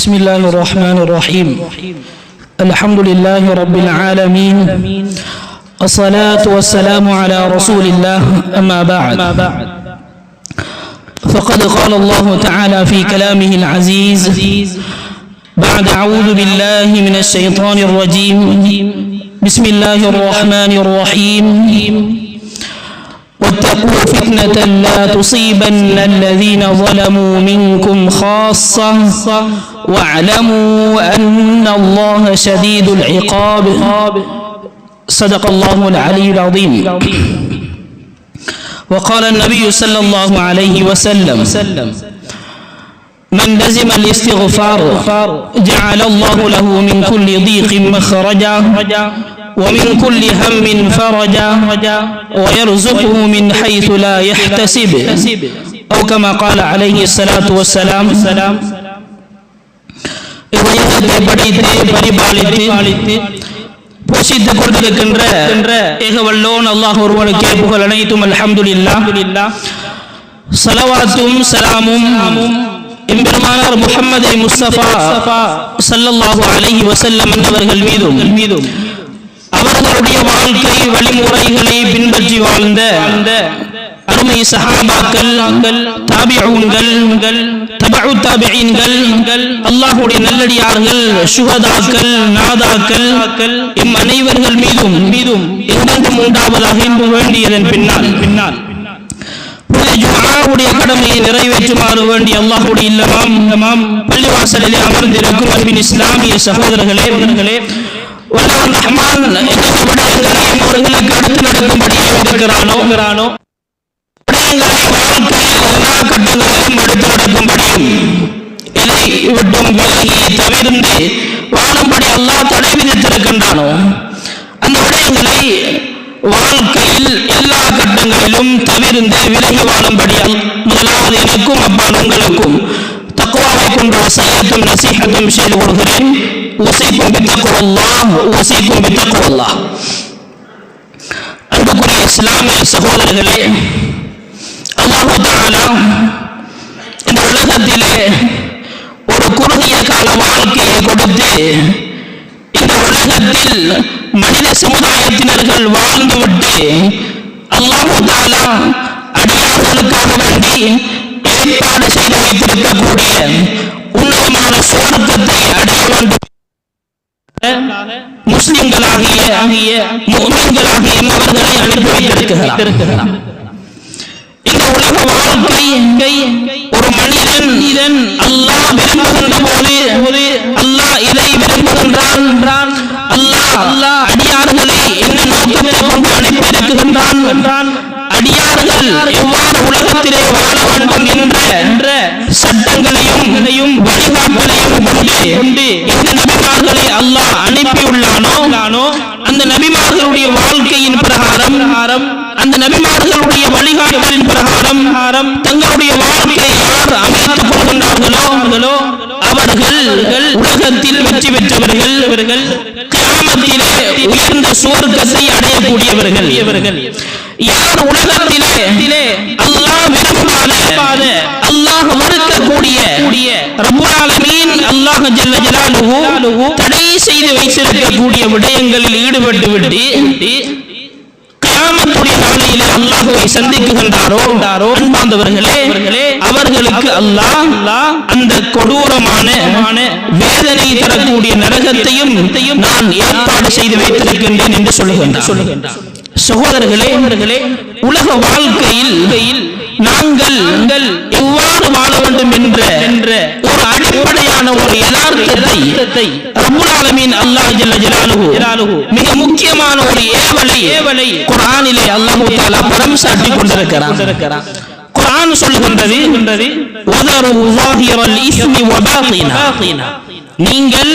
بسم الله الرحمن الرحيم الحمد لله رب العالمين الصلاة والسلام على رسول الله أما بعد فقد قال الله تعالى في كلامه العزيز بعد أعوذ بالله من الشيطان الرجيم بسم الله الرحمن الرحيم واتقوا فتنة لا تصيبن الذين ظلموا منكم خاصة واعلموا أن الله شديد العقاب صدق الله العلي العظيم. وقال النبي صلى الله عليه وسلم من لزم الاستغفار جعل الله له من كل ضيق مخرجا ومن كل هم فرجا ويرزقه من حيث لا يحتسب أو كما قال عليه الصلاة والسلام. போஷித்துக் கொண்டிருக்கின்ற ஏகவல்லோன் அல்லாஹ் ஒருவனுக்கே புகழ் அனைத்தும் அல்ஹம்துலில்லாஹ். ஸலவாத்தும் ஸலாமும் எம்பெருமானார் முஹம்மது முஸ்தபா ஸல்லல்லாஹு அலைஹி வஸல்லம் அவர்கள் மீதும் அவர்களுடைய வாழ்க்கை வழிமுறைகளை பின்பற்றி வாழ்ந்த அருமை சஹாபாக்கள், தாபிஊன்கள், தபஉ தாபிஈன்கள், அல்லாஹ்வுடைய நல்லடியார்கள், ஷுஹதாக்கள், நாதாக்கள் எம் அனைவர்கள் மீதும் என்றென்றும் உண்டாவதாக என்று வேண்டியதன் பின்னால் ஜும்ஆவுடைய கடமையை நிறைவேற்றுமாறு வேண்டிய அல்லாஹ்வுடைய இல்லமாம் பள்ளிவாசலிலே அமர்ந்திருக்கும் அன்பின் இஸ்லாமிய சகோதரர்களே, வல்லவன் ரஹ்மான் அவர்களுக்கு அடுத்து நடக்கும்படி இருக்கிறானோ தவிர்ந்து வாழும்படி அல்லாஹ் தடை விதித்திருக்கின்றானோ அந்த விடயங்களை வாழ்க்கையில் எல்லா கட்டங்களிலும் தவிர்ந்து விலகி வாழும்படி முதலாவது எனக்கும் அப்பால் உங்களுக்கும் தக்வாவை கொண்டு வஸியத்தும் நஸீஹத்தும் செய்து கொள்கிறேன். வஸீக்கும் பித்தக்வல்லாஹ், வஸீக்கும் பித்தக்வல்லாஹ். அன்புக்குரிய இஸ்லாமிய சகோதரர்களே, அல்லாஹ் தஆலா இந்த உலகத்திலே ஒரு குறுகிய கால வாழ்க்கையை கொடுத்து இந்த உலகத்தில் மனித சமுதாயத்தினர்கள் வாழ்ந்துவிட்டு அல்லாஹ் தஆலா அடியார்களுக்காக வேண்டி ஏற்பாடு செய்து வைத்திருக்கக்கூடிய உன்னதமான சுவர்க்கத்தை அடைய வேண்டும் முஸ்லிம்களாகிய முஃமின்களாகிய அவர்களை அனுப்பி வைத்திருக்கிறார். இந்த உலக வாழ்க்கை ஒரு மனிதன் அல்லாஹ் விரும்புகின்ற போது அல்லாஹ் இதை விரும்புகின்றான். அல்லாஹ் அடியார்களை என்ன நோக்கத்தை கொண்டு அனுப்பியிருக்கின்றான், அடியார்கள் எவ்வாறு உலகத்திலே வாழ வேண்டும் என்ற சட்டங்களையும் வழிகாட்டலையும் கொண்டு இந்த நபிமார்களை அல்லாஹ் அனுப்பியுள்ளானோ அந்த நபிமார்களுடைய வாழ்க்கையின் பிரகாரம், அந்த நபிமார்களுடைய வழிகாட்டலின் பிரகாரம் தங்களுடைய வாழ்க்கையை யார் அமைத்துக் கொள்கின்றார்களோ அவர்கள் உலகத்தில் வெற்றி பெற்றவர்கள், கியாமத்திலே உயர்ந்த சுவர்க்கத்தை அடையக்கூடியவர்கள். யார் உலகத்திலே அல்லாஹ் விரும்பாத, அல்லாஹ் மறுக்கக்கூடிய ரப்புல் ஆலமீன் அல்லாஹ் ஜல்ல ஜலாலுஹு தடை செய்து வைத்திருக்கக்கூடிய விடயங்களில் ஈடுபட்டு விட்டு கியாமத்துடைய நாளையிலே அல்லாஹ்வை சந்திக்குகின்றாரோ அன்பார்ந்தவர்களே, அவர்களுக்கு அல்லாஹ் அந்த கொடூரமான வேதனை தரக்கூடிய நரகத்தையும் நான் ஏற்பாடு செய்து வைத்திருக்கின்றேன் என்று சொல்லுகின்றார். சகோதரர்களே, உலக வாழ்க்கையில் நாங்கள் எவ்வாறு வாழ வேண்டும் என்ற ஒரு அடிப்படையான ஒரு யதார்த்தத்தை ரப்புல் ஆலமீன் அல்லாஹ் ஜல்ல ஜலாலுஹு மிக முக்கியமான ஒரு ஏவலை குர்ஆனிலே அல்லாஹ் தஆலா படம் சாட்டிக் கொண்டிருக்கிறார். குர்ஆன் சொல்லுகின்றது வதரு ஸாஹிரல் இஸ்மி வ பாத்தினா, நீங்கள்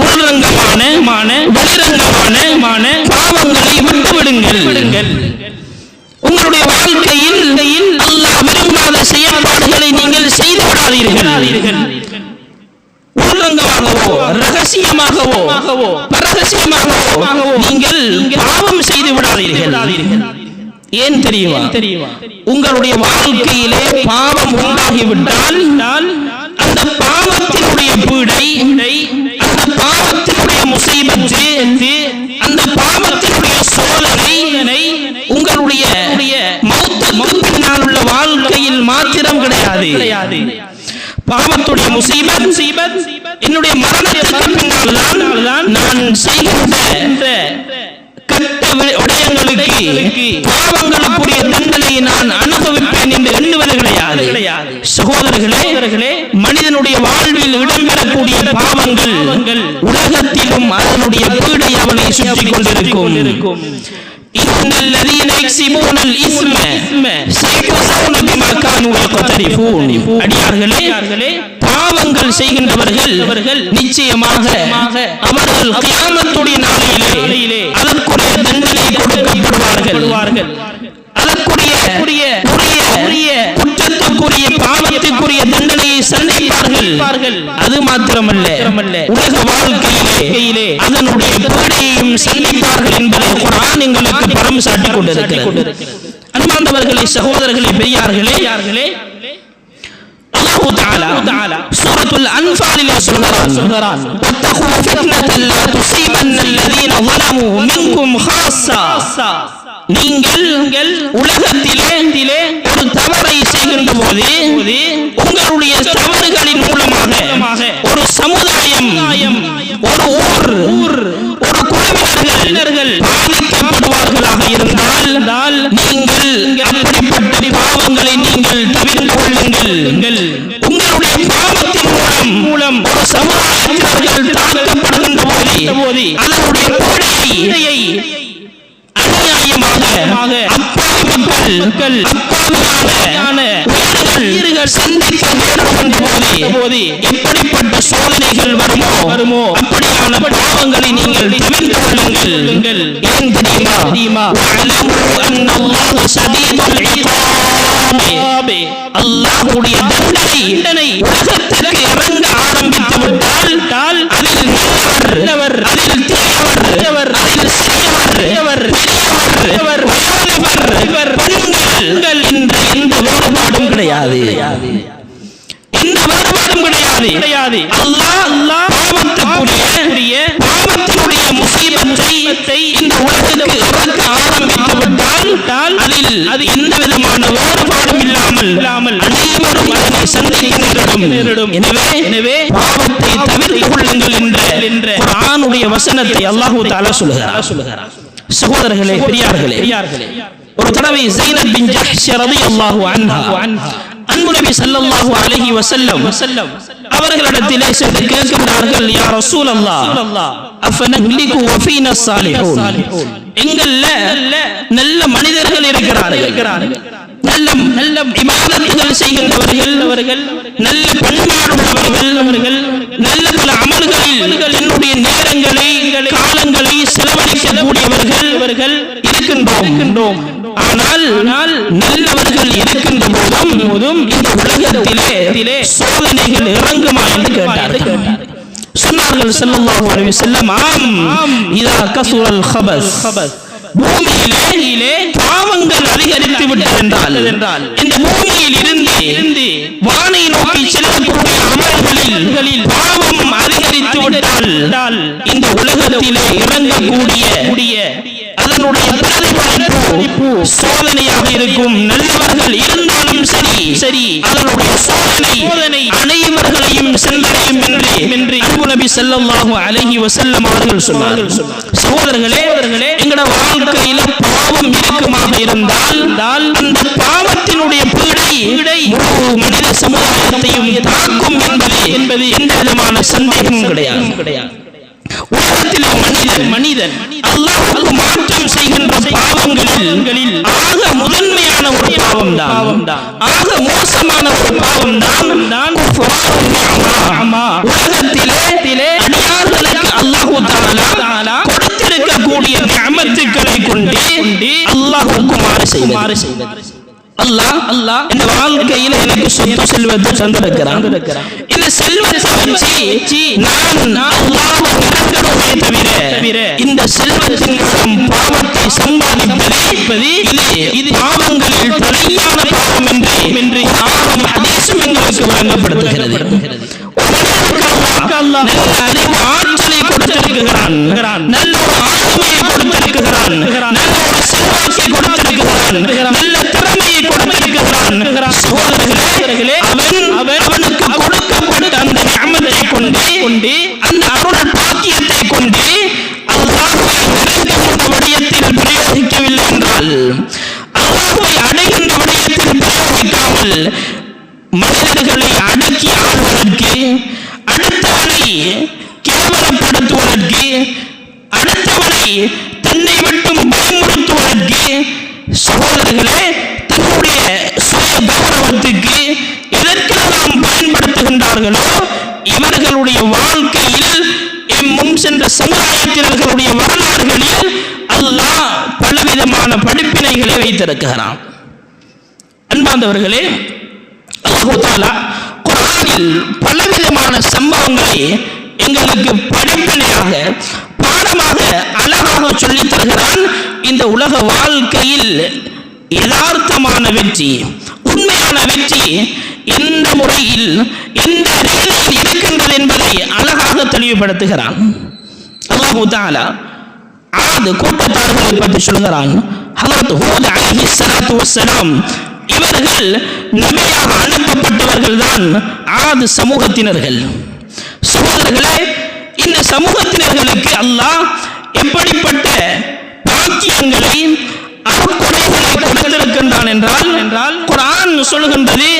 உள்ரங்கமான வெளிரங்கமான பாவங்களை விட்டுவிடுங்கள். உங்களுடைய வாழ்க்கையில் அல்லாஹ் விரும்பாத செயல்பாடுகளை நீங்கள் செய்து விடாதீர்கள். உள்ரங்கமாகவோ ரகசியமாகவோ பரகசியமாகவோ நீங்கள் பாவம் செய்து விடாதீர்கள். ஏன் தெரியுமா? உங்களுடைய வாழ்க்கையிலே பாவம் உண்டாகிவிட்டால் அந்த பாவத்தினுடைய பாவத்தினுடைய பீடை, அந்த பாவத்தினுடைய முசீபத்து, அந்த பாவத்தினுடைய சோதனை உங்களுடைய மௌத்துக்கு பின்னால் உள்ள வாழ்க்கையில் மாத்திரம் கிடையாது. பாவத்துடைய முசீபத் என்னுடைய மரணத்திற்கு பின்னால் தான் நான் செய்கின்ற கெட்ட விடயங்களுக்கு பாவங்களுக்குரிய தண்டனை நான் அனுபவிப்பேன் என்று எண்ணுவது கிடையாது. சகோதரர்களே, மனிதனுடைய வாழ்வில் இடம்பெறக்கூடிய பாவங்கள் உலகத்திலும் அதனுடைய பீடை அவனை சுற்றிக் கொண்டிருக்கும். பாவங்கள் செய்கின்றவர்கள் நிச்சயமாக அவர்கள் கியாமத்துடைய நாளிலே அதற்குரிய தண்டனை கொடுக்கப்படுவார்கள். அதற்குரிய குற்றத்துக்குரிய பாவத்துக்குரிய தண்டனையை சந்திப்பார்கள். அது மாத்திரமல்ல, உலக வாழ்க்கையிலே அதனுடைய பீடையையும் சந்திப்பார்கள் என்பதை குர்ஆன் எங்களுக்கு பரம் சாட்டிக் கொண்டிருக்கிறது. அன்பார்ந்தவர்களே, சகோதரர்களே, பெரியார்களே, அல்லாஹ் தஆலா சூரத்துல் அன்ஃபாலிலே சொல்கிறான், வத்தகு ஃபித்னத்தல் லா துஸீபன்னல் லதீன ஸலமு மின்கும் ஹாஸா. நீங்கள் உலகத்திலே ஒரு தவறை செய்கின்ற போது உங்களுடைய தவறுகளின் மூலமாக ஒரு சமுதாயம், ஒரு ஊர், ஒரு குழுவினர்கள் பாதிக்கப்படுவார்களாக இருந்தால் நீங்கள் அப்படிப்பட்ட பாவங்களை நீங்கள் தவிர்த்து கொள்ளுங்கள். உங்களுடைய பாவத்தின் மூலம் ஒரு சமுதாயத்தினர்கள் தாக்கப்படுகின்ற போது அதனுடைய பீடையை அநியாயமாக அப்பாவி மக்கள் உயிர்கள் சந்திக்க நேரிடும் போது எப்படிப்பட்ட சோதனைகள் வருமோ அப்படியான பாவங்களை நீங்கள் தவிர்த்து கொள்ளுங்கள். ஏன் தெரியுமா? அல்லாஹ்வுடைய தண்டனை உலகத்திற்கு இறங்க ஆரம்பித்து விட்டால் அதில் நல்லவர், அதில் தீயவர், அதில் சிறியவர், பெண்கள் என்ற எந்த வேறுபாடும் கிடையாது. அல்லாஹ் பாவத்தினுடைய முசீபத்தை இந்த உலகத்துக்கு இறக்க ஆரம்பித்து விட்டால் அதில் எந்த விதமான வேறுபாடும் இல்லாமல் அனைவரும் அதனை சந்திக்க நேரிடும். எனவே பாவத்தை தவிர்த்து கொள்ளுங்கள் என்ற குர்ஆனுடைய வசனத்தை அல்லாஹ் தஆலா சொல்கிறார். சகோதரர்களே, பெரியார்களே, ஒரு தடவை ஸைனப் பின் ஜஹ்ஷ் ரலியல்லாஹு அன்ஹா அன்பு நபி ஸல்லல்லாஹு அலைஹி வஸல்லம் அவர்களிடத்திலே சென்று கேட்கிறார்கள், யா ரசூலல்லாஹ் அஃபனஹ்லிகு வஃபீனா ஸாலிஹூன். எங்கள்ல நல்ல மனிதர்கள் இருக்கிறார்கள், நல்ல இபாதத்துகள் செய்கின்றவர்கள், நல்ல பண்பாடுள்ளவர்கள், நல்ல பல அமல்களில் என்னுடைய நேரங்களை காலங்களை செலவழிக்கக்கூடியவர்கள் இருக்கின்றோம். ஆனால் நல்லவர்கள் இருக்கின்ற போதும் இந்த உலகத்திலே சோதனைகள் இறங்குமா என்று கேட்டார்கள். சொன்னார்கள் ஸல்லல்லாஹு அலைஹி வஸல்லம், ஆம், இதா கஸுரல் ஹபஸ், பூமியிலே பாவங்கள் அதிகரித்து விட்டது என்றால் இந்த பூமியில் இருந்து வானை நோக்கி செல்லக்கூடிய அமல்களில் பாவம் அதிகரித்து விட்டால் இந்த உலகத்திலே இறங்கக்கூடிய அதனுடைய பிரதிபலிப்பு சோதனையாக இருக்கும். நல்லவர்கள் இருந்தாலும் சரி அதனுடைய சோதனை அனைவர்களையும் சென்றடையும் என்று அன்பு நபி ஸல்லல்லாஹு அலைஹி வஸல்லம் அவர்கள் சொன்னார்கள். சகோதரர்களே, எங்கட வாழ்க்கையில பாவம் இருக்குமாக இருந்தால் அந்த பாவத்தினுடைய பீடை முழு மனித சமுதாயத்தையும் தாக்கும் என்பது எந்த விதமான சந்தேகமும் கிடையாது. உலகத்தில் மனிதன் அல்லாஹ்வுக்கு மாற்றம் செய்கின்ற பாவங்களில் ஆக முதன்மையான ஒரு பாவம் தான், ஆக மோசமான ஒரு பாவம் தான் உலகத்திலே அடியார்களுக்கு அல்லாஹ் தஆலா கொடுத்திருக்கக்கூடிய நிஅமத்துக்களை கொண்டு அல்லாஹ்வுக்கு மாறு செய்வது. அல்லாஹ் இந்த வாழ்க்கையில எனக்கு சொத்து செல்வத்தை தந்திருக்கிறான். இந்த செல்வத்தை வச்சு நான் அல்லாஹ்வை இறக்கணுமே தவிர இந்த செல்வத்தின் மூலம் பாவத்தை சம்பாதிப்பது இது பாவங்களில் தலையான பாவம் என்று ஆகும் ஹதீஸும் எங்களுக்கு வழங்கப்படுகிறது. நல்ல ஆற்றலை கொடுத்திருக்கிறான், நல்ல ஆளுமையை கொடுத்திருக்கிறான், நல்ல ஒரு செல்வாக்கை கொடுத்திருக்கிறான், நல்ல திறமையை கொடுத்திருக்கிறான். சகோதரர்களே, அவனுக்கு கொடுக்கப்பட்ட அந்த நிஅமத்தை கொண்டு, அந்த அருள் பாக்கியத்தை கொண்டு அல்லாஹ்வை அடைகின்ற விடயத்தில் பிரயோகிக்கவில்லை என்றால், அல்லாஹ்வை அடைகின்ற விடயத்தில் பிரயோகிக்காமல் மனிதர்களை அடக்கி ஆளுவதற்கு, அடுத்தவனை கேவலப்படுத்துவதற்கு, அடுத்தவனை தன்னை மட்டும் பயமுறுத்துவதற்கு, சகோதரர்களே தன்னுடைய சுய கௌரவத்துக்கு எதற்கெல்லாம் பயன்படுத்துகின்றார்களோ இவர்களுடைய வாழ்க்கையில் முன் சென்ற சமுதாயத்தினர்களுடைய வரலாறுகளில் அல்லாஹ் பலவிதமான படிப்பினைகளை வைத்திருக்கிறான். அன்பார்ந்தவர்களே, அல்லாஹ் தஆலா குர்ஆனில் பலவிதமான சம்பவங்களை எங்களுக்கு படிப்பினையாக பாடமாக அழகாக சொல்லித் தருகிறான். இந்த உலக வாழ்க்கையில் யதார்த்தமான வெற்றி, உண்மையான வெற்றி எந்த முறையில் எந்த ரீதியில் இருக்கின்றது என்பதை அழகாக தெளிவுபடுத்துகிறான். அல்லாஹ் தஆலா ஆது கூட்டத்தார்களை பற்றி சொல்கிறான். ஹஜ்ரத் ஹூத் அலைஹிஸ்ஸலாத்து வஸ்ஸலாம் இவர்கள் நபியாக அனுப்பப்பட்டவர்கள் தான் ஆது சமூகத்தினர்கள். சகோதரர்களே, இந்த சமூகத்தினர்களுக்கு அல்லாஹ் எப்படிப்பட்ட பாக்கியங்களை அருட்கொடைகளை கொடுத்திருக்கின்றான் என்றால் குர்ஆன் சொல்கின்றது,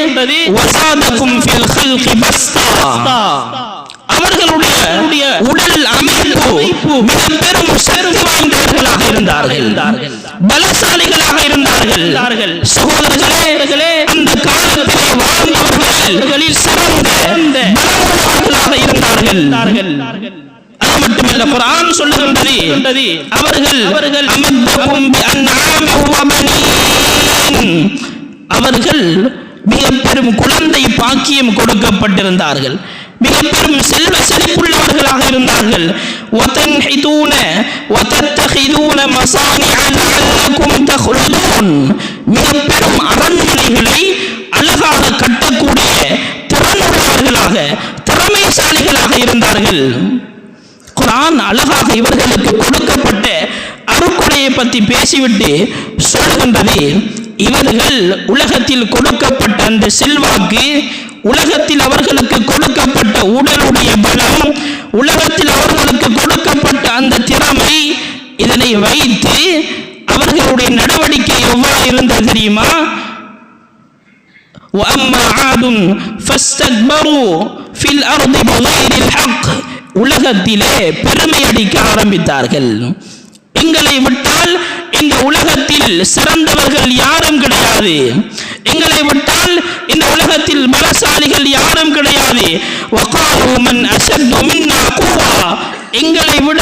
வஸாதகும் ஃபில் ஹல்கி பஸ்தா. அவர்களுடைய உடல் அமைப்பு மிக பெரும் சக்தி வாய்ந்தவர்களாக இருந்தார்கள், பலசாலிகளாக இருந்தார்கள். சகோதரர்களே, அந்த காலத்திலே வாழ்ந்தவர்களில் சிறந்த பலவான்களாக இருந்தார்கள். அது மட்டுமல்ல, குர்ஆன் சொல்லுகின்றது, அவர்கள் அமத்தகும் பிஅன்ஆமி வ பனீன். அவர்கள் மிக பெரும் குழந்தை பாக்கியம் கொடுக்கப்பட்டிருந்தார்கள், மிக பெரும் செல்வ செழிப்புள்ளவர்களாக இருந்தார்கள். வதன்ஹிதூன வதத்தஹிதூன மசானிஅ லஅல்லகும் தஹ்லுதூன். மிக பெரும் அரண்மனைகளை அழகாக கட்டக்கூடிய திறனுள்ளவர்களாக, திறமைசாலிகளாக இருந்தார்கள். குர்ஆன் அழகாக இவர்களுக்கு கொடுக்கப்பட்ட அருட்கொடையை பற்றி பேசிவிட்டு சொல்கின்றது, இவர்கள் உலகத்தில் கொடுக்கப்பட்ட அந்த செல்வாக்கு, உலகத்தில் அவர்களுக்கு கொடுக்கப்பட்ட உடலுடைய பலம், உலகத்தில் அவர்களுக்கு கொடுக்கப்பட்ட அந்த திறமை, இதனை வைத்து அவர்களுடைய நடவடிக்கை எவ்வாறு இருந்தது தெரியுமா? وَأَمَّا عَادٌ فَاسْتَكْبَرُوا فِي الْأَرْضِ بِغَيْرِ الْحَقِّ. உலகத்திலே பெருமை அடிக்க ஆரம்பித்தார்கள். எங்களை விட்டால் இந்த உலகத்தில் சிறந்தவர்கள் யாரும் கிடையாது, எங்களை விட்டால் இந்த உலகத்தில் பலசாலிகள் யாரும் கிடையாது. وَقَالُوا مَنْ أَشَدُّ مِنَّا قُوَّةً. எங்களை விட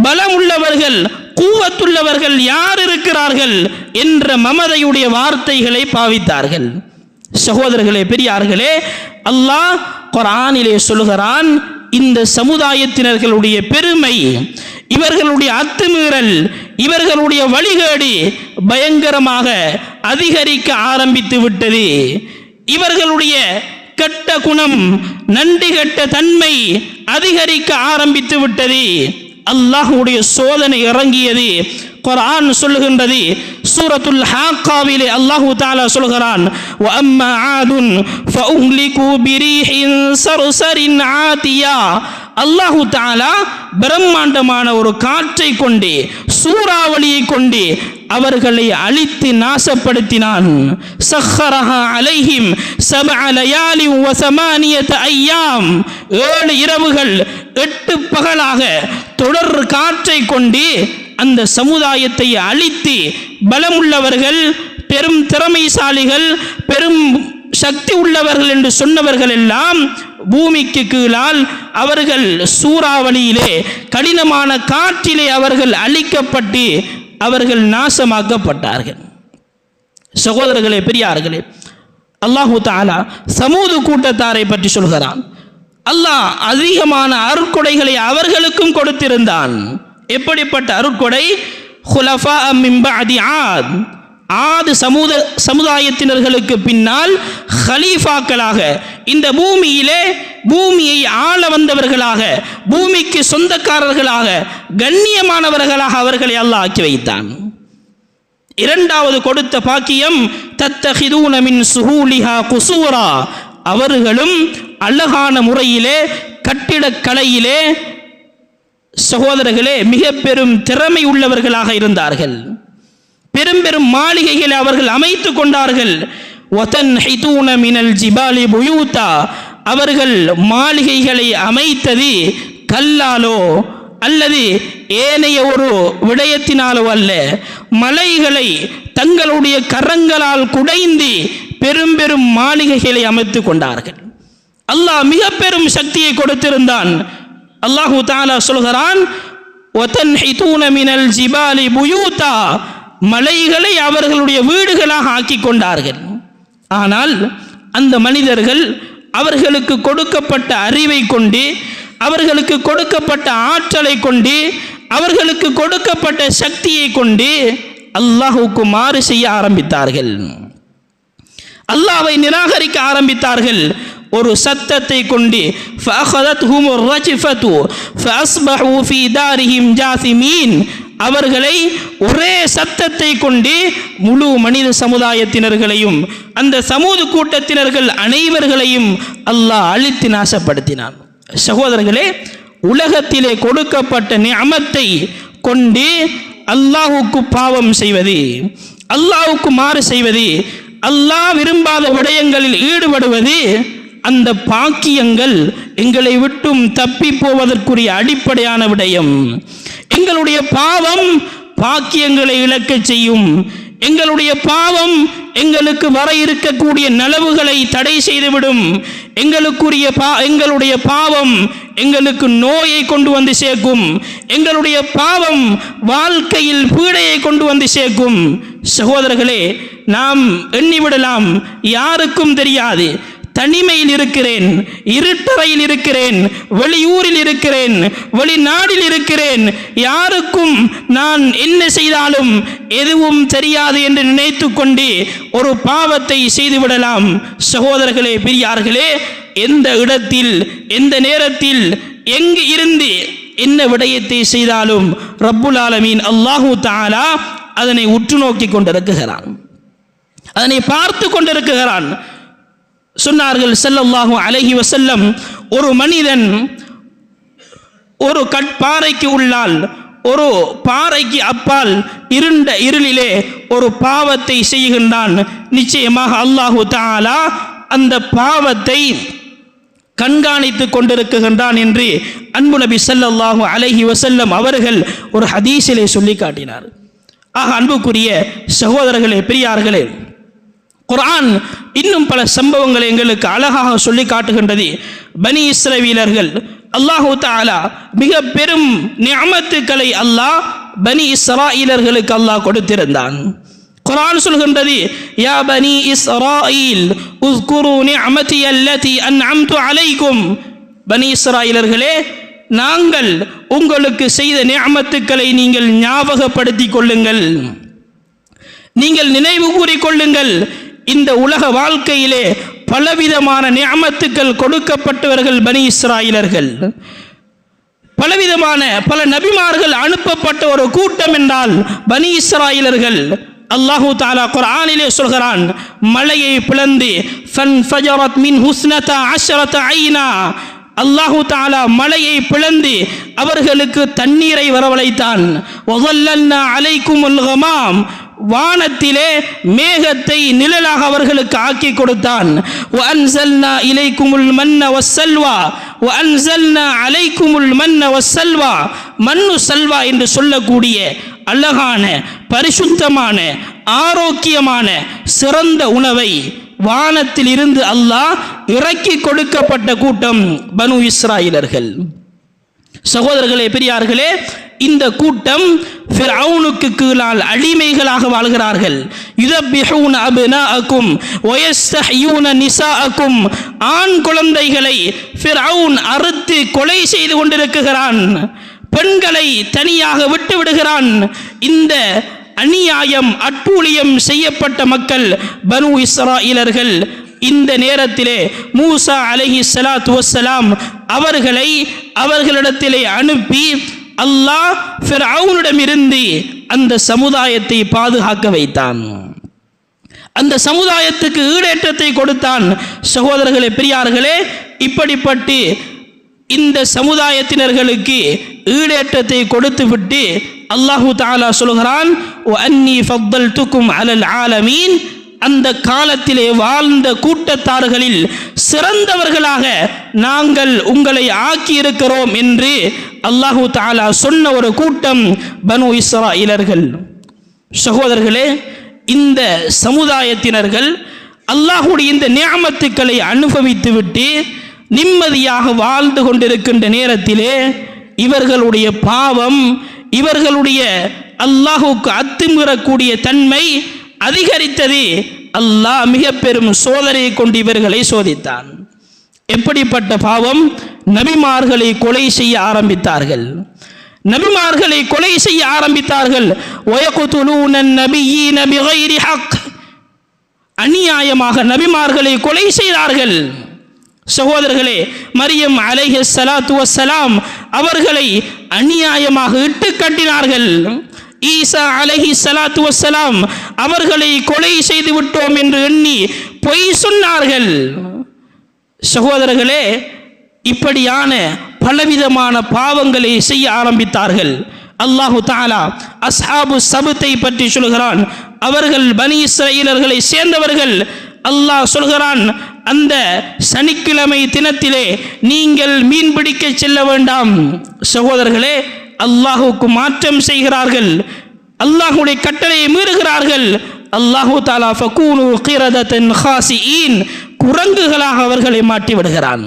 பலமுள்ளவர்கள், கூவத்துள்ளவர்கள் யார் இருக்கிறார்கள் என்ற மமதையுடைய வார்த்தைகளை பாவித்தார்கள். சகோதரர்களே, பெரியார்களே, அல்லாஹ் குர்ஆனிலே சொல்கிறான், இந்த சமுதாயத்தினர்களுடைய பெருமை, இவர்களுடைய அத்துமீறல், இவர்களுடைய வழிகேடு பயங்கரமாக அதிகரிக்க ஆரம்பித்து விட்டது. இவர்களுடைய கெட்ட குணம், நன்றி கெட்ட தன்மை அதிகரிக்க ஆரம்பித்து விட்டது. அல்லாஹ்வுடைய சோதனை இறங்கியது. குர்ஆன் சொல்லுகின்றது, சூரத்துல் ஹாக்காவிலே அல்லாஹ் தஆலா சொல்கிறான், வஅம்மா ஆதுன் ஃபஉஹ்லிகு பிரீஹின் சர்சரின் ஆதியா. அல்லாஹ் தஆலா பிரம்மாண்டமான ஒரு காற்றை கொண்டு, சூறாவளியை கொண்டு அவர்களை அழித்து நாசப்படுத்தினான். சஹ்ஹரஹா அலைஹிம் சபஅ லயாலி வ ஸமானியத அய்யாம். 7 இரவுகள் 8 பகலாக தொடர் காற்றை கொண்டு அந்த சமுதாயத்தை அழித்து, பலமுள்ளவர்கள், பெரும் திறமைசாலிகள், பெரும் சக்தி உள்ளவர்கள் என்று சொன்னவர்கள் எல்லாம் பூமிக்கு கீழால் அவர்கள் சூறாவளியிலே, கடினமான காற்றிலே அவர்கள் அழிக்கப்பட்டு அவர்கள் நாசமாக்கப்பட்டார்கள். சகோதரர்களே, பெரியார்களே, அல்லாஹு தஆலா சமூது கூட்டத்தாரை பற்றி சொல்கிறான். அல்லாஹ் அதிகமான அருட்கொடைகளை அவர்களுக்கும் கொடுத்திருந்தான். எப்படிப்பட்ட அருட்கொடை? ஹுலஃபா மின் பஅதி ஆத். ஆது சமுதாயத்தினர்களுக்கு பின்னால் ஹலீஃபாக்களாக இந்த பூமியை ஆள வந்தவர்களாக, பூமிக்கு சொந்தக்காரர்களாக, கண்ணியமானவர்களாக அவர்களை அல்லாஹ் ஆக்கி வைத்தான். இரண்டாவது கொடுத்த பாக்கியம் தத்தஹிதூன மின் சுஹூலிஹா குசூரா, அவர்களும் அழகான முறையிலே கட்டிடக்கலையிலே சகோதரர்களே மிக பெரும் திறமை உள்ளவர்களாக இருந்தார்கள். பெரும் பெரும் மாளிகைகளை அவர்கள் அமைத்து கொண்டார்கள். வதன்ஹிதூன மினல் ஜிபாலி புயூதா, அவர்கள் மாளிகைகளை அமைத்தது கல்லாலோ அல்லது ஏனைய ஒரு விடயத்தினாலோ அல்ல, மலைகளை தங்களுடைய கரங்களால் குடைந்து பெரும் பெரும் மாளிகைகளை அமைத்து கொண்டார்கள். அல்லாஹ் மிக பெரும் சக்தியை கொடுத்திருந்தான். அல்லாஹு தஆலா சொல்கிறான், வதன்ஹிதூன மினல் ஜிபாலி புயூதா, மலைகளை அவர்களுடைய வீடுகளாக ஆக்கி கொண்டார்கள். ஆனால் அந்த மனிதர்கள் அவர்களுக்கு கொடுக்கப்பட்ட அறிவை கொண்டு, அவர்களுக்கு கொடுக்கப்பட்ட ஆற்றலை கொண்டு, அவர்களுக்கு கொடுக்கப்பட்ட சக்தியை கொண்டு அல்லாஹ்வுக்கு மாறு செய்ய ஆரம்பித்தார்கள். அல்லாஹ்வை நிராகரிக்க ஆரம்பித்தார்கள். ஒரு சத்தத்தை கொண்டு ஃபஅഖதத்ஹுமுர் ரஜ்ஃபது ஃபஅஸ்பஹு ஃபீ தாரிஹிம் ஜாசிமீன், அவர்களை ஒரே சத்தத்தை கொண்டு முழு மனித சமுதாயத்தினர்களையும் அந்த சமூக கூட்டத்தினர்கள் அனைவர்களையும் அல்லாஹ் அழித்து நாசப்படுத்தினான். சகோதரர்களே, உலகத்திலே கொடுக்கப்பட்ட நிஅமத்தை கொண்டு அல்லாஹ்வுக்கு பாவம் செய்வது, அல்லாஹ்வுக்கு மாறு செய்வது, அல்லாஹ் விரும்பாத விடயங்களில் ஈடுபடுவது, அந்த பாக்கியங்கள் எங்களை விட்டும் தப்பி போவதற்குரிய அடிப்படையான விடயம். எங்களுடைய பாவம் பாக்கியங்களை இழக்கச் செய்யும். எங்களுடைய பாவம் எங்களுக்கு வர இருக்கக்கூடிய நலவுகளை தடை செய்துவிடும். எங்களுடைய பாவம் எங்களுக்கு நோயை கொண்டு வந்து சேர்க்கும். எங்களுடைய பாவம் வாழ்க்கையில் பீடையை கொண்டு வந்து சேர்க்கும். சகோதரர்களே, நாம் எண்ணிவிடலாம், யாருக்கும் தெரியாது, தனிமையில் இருக்கிறேன், இருட்டறையில் இருக்கிறேன், வெளியூரில் இருக்கிறேன், வெளிநாடில் இருக்கிறேன், யாருக்கும் நான் என்ன செய்தாலும் எதுவும் தெரியாது என்று நினைத்து கொண்டு ஒரு பாவத்தை செய்துவிடலாம். சகோதரர்களே, பெரியார்களே, எந்த இடத்தில், எந்த நேரத்தில், எங்கு இருந்து என்ன விடயத்தை செய்தாலும் ரப்புல் ஆலமீன் அல்லாஹு தஆலா அதனை உற்று நோக்கி கொண்டிருக்கிறான், அதனை பார்த்து கொண்டிருக்கிறான். சொன்னார்கள் ஸல்லல்லாஹு அலைஹி வஸல்லம், ஒரு மனிதன் ஒரு கற்பாறைக்கு உள்ளால், ஒரு பாறைக்கு அப்பால் இருண்ட இருளிலே ஒரு பாவத்தை செய்கின்றான், நிச்சயமாக அல்லாஹு தஆலா அந்த பாவத்தை கண்காணித்து கொண்டிருக்கின்றான் என்று அன்பு நபி ஸல்லல்லாஹு அலைஹி வஸல்லம் அவர்கள் ஒரு ஹதீஸிலே சொல்லி காட்டினார். ஆக அன்புக்குரிய சகோதரர்களே, பெரியார்களே, குர்ஆன் இன்னும் பல சம்பவங்களை எங்களுக்கு அழகாக சொல்லி காட்டுகின்றது. பனி இஸ்ரவேலர்கள் அல்லாஹு தஆலா மிக பெரும் நிஅமத்துக்களை அல்லாஹ் பனி இஸ்ராயீலர்களுக்கு அல்லாஹ் கொடுத்திருந்தான். குர்ஆன் சொல்கின்றது, யா பனி இஸ்ராயீல் உஸ்குரு நிஅமதி அல்லதி அன்அம்து அலைக்கும், பனி இஸ்ராயீலர்களே, நாங்கள் உங்களுக்கு செய்த நிஅமத்துக்களை நீங்கள் ஞாபகப்படுத்திக் கொள்ளுங்கள், நீங்கள் நினைவு கூறிக்கொள்ளுங்கள். இந்த உலக வாழ்க்கையிலே பலவிதமான நிஅமத்துக்கள் கொடுக்கப்பட்டவர்கள் பனி இஸ்ராயீலர்கள். பலவிதமான பல நபிமார்கள் அனுப்பப்பட்ட ஒரு கூட்டம் என்றால் பனி இஸ்ராயீலர்கள். அல்லாஹு தஆலா குர்ஆனிலே சொல்கிறான், மலையை பிளந்து ஃபன்ஃபஜரத் மின் ஹுஸ்னதா அஷரத ஐனா, அல்லாஹு தஆலா மலையை பிளந்து அவர்களுக்கு தண்ணீரை வரவழைத்தான். வஸல்லல்னா அலைக்குமுல் கமாம், வானத்திலே மேகத்தை நிழலாக அவர்களுக்கு ஆக்கி கொடுத்தான். வஅன்ஸல்னா இலைக்குமுல் மன்ன வஸ்ஸல்வா, வஅன்ஸல்னா அலைக்குமுல் மன்ன வஸ்ஸல்வா, மன்னு சல்வா என்று சொல்லக்கூடிய அழகான, பரிசுத்தமான, ஆரோக்கியமான, சிறந்த உணவை வானத்தில் இருந்து அல்லாஹ் இறக்கி கொடுக்கப்பட்ட கூட்டம் பனு இஸ்ராயீலர்கள். சகோதரர்களே, பெரியார்களே, இந்த கூட்டம் ஃபிர்அவுனுக்கு கீழால் அடிமைகளாக வாழ்கிறார்கள். யுதப்பிஹூன அப்னாஅக்கும் வயஸ்தஹ்யூன நிசாஅக்கும், ஆண் குழந்தைகளை ஃபிர்அவுன் அறுத்து கொலை செய்து கொண்டிருக்கிறான், பெண்களை தனியாக விட்டு விடுகிறான். இந்த அநியாயம் அட்டூழியம் செய்யப்பட்ட மக்கள் பனு இஸ்ராயீலர்கள். இந்த நேரத்திலே மூசா அலைஹிஸ்ஸலாத்து வஸ்ஸலாம் அவர்களை அவர்களிடத்திலே அனுப்பி அல்லாஹ் ஃபிர்அவுனிடமிருந்து அந்த சமுதாயத்தை பாதுகாக்க வைத்தான். அந்த சமுதாயத்துக்கு ஈடேற்றத்தை கொடுத்தான். சகோதரர்களே, பெரியார்களே, இப்படிப்பட்டு இந்த சமுதாயத்தினர்களுக்கு ஈடேற்றத்தை கொடுத்து விட்டு அல்லாஹு தஆலா சொல்கிறான், வஅன்னி ஃபضلتكم على العالمين. அந்த காலத்திலே வாழ்ந்த கூட்டத்தார்களில் சிறந்தவர்களாக நாங்கள் உங்களை ஆக்கி இருக்கிறோம் என்று அல்லாஹு தஆலா சொன்ன ஒரு கூட்டம் பனு இஸ்ராயீலர்கள். சகோதரர்களே, இந்த சமுதாயத்தினர்கள் அல்லாஹ்வுடைய இந்த நிஅமத்துக்களை அனுபவித்துவிட்டு நிம்மதியாக வாழ்ந்து கொண்டிருக்கின்ற நேரத்திலே இவர்களுடைய பாவம், இவர்களுடைய அல்லாஹ்வுக்கு அத்துமீறக்கூடிய தன்மை அதிகரித்தது. அல்லாஹ் மிக பெரும் சோதனையை கொண்டு இவர்களை சோதித்தான். எப்படிப்பட்ட பாவம்? நபிமார்களை கொலை செய்ய ஆரம்பித்தார்கள். நபிமார்களை கொலை செய்ய ஆரம்பித்தார்கள். வயக்துலூன நபியீன பிகைரி ஹக். அநியாயமாக நபிமார்களை கொலை செய்தார்கள். சகோதரர்களே, மரியம் அலைஹிஸ்ஸலாத்து வஸ்ஸலாம் அவர்களை அநியாயமாக இட்டு கட்டினார்கள். ஈசா அலைஹிஸ்ஸலாத்து வஸ்ஸலாம் அவர்களை கொலை செய்து விட்டோம் என்று எண்ணி பொய் சொன்னார்கள். சகோதரர்களே, இப்படியான பலவிதமான பாவங்களை செய்ய ஆரம்பித்தார்கள். அல்லாஹு தஆலா அஸ்ஹாபு சபத்தை பற்றி சொல்கிறான். அவர்கள் பனி இஸ்ராயீலர்களை சேர்ந்தவர்கள். அல்லாஹ் சொல்கிறான், அந்த சனிக்கிழமை தினத்திலே நீங்கள் மீன் பிடிக்க செல்ல வேண்டாம். சகோதரர்களே, அல்லாஹுக்கு மாற்றம் செய்கிறார்கள், அல்லாஹ்வுடைய கட்டளையை மீறுகிறார்கள். அல்லாஹு தஆலா ஃபகூனு கிரதத்தன் ஹாசிஈன், குரங்குகளாக அவர்களை மாட்டி விடுகிறான்.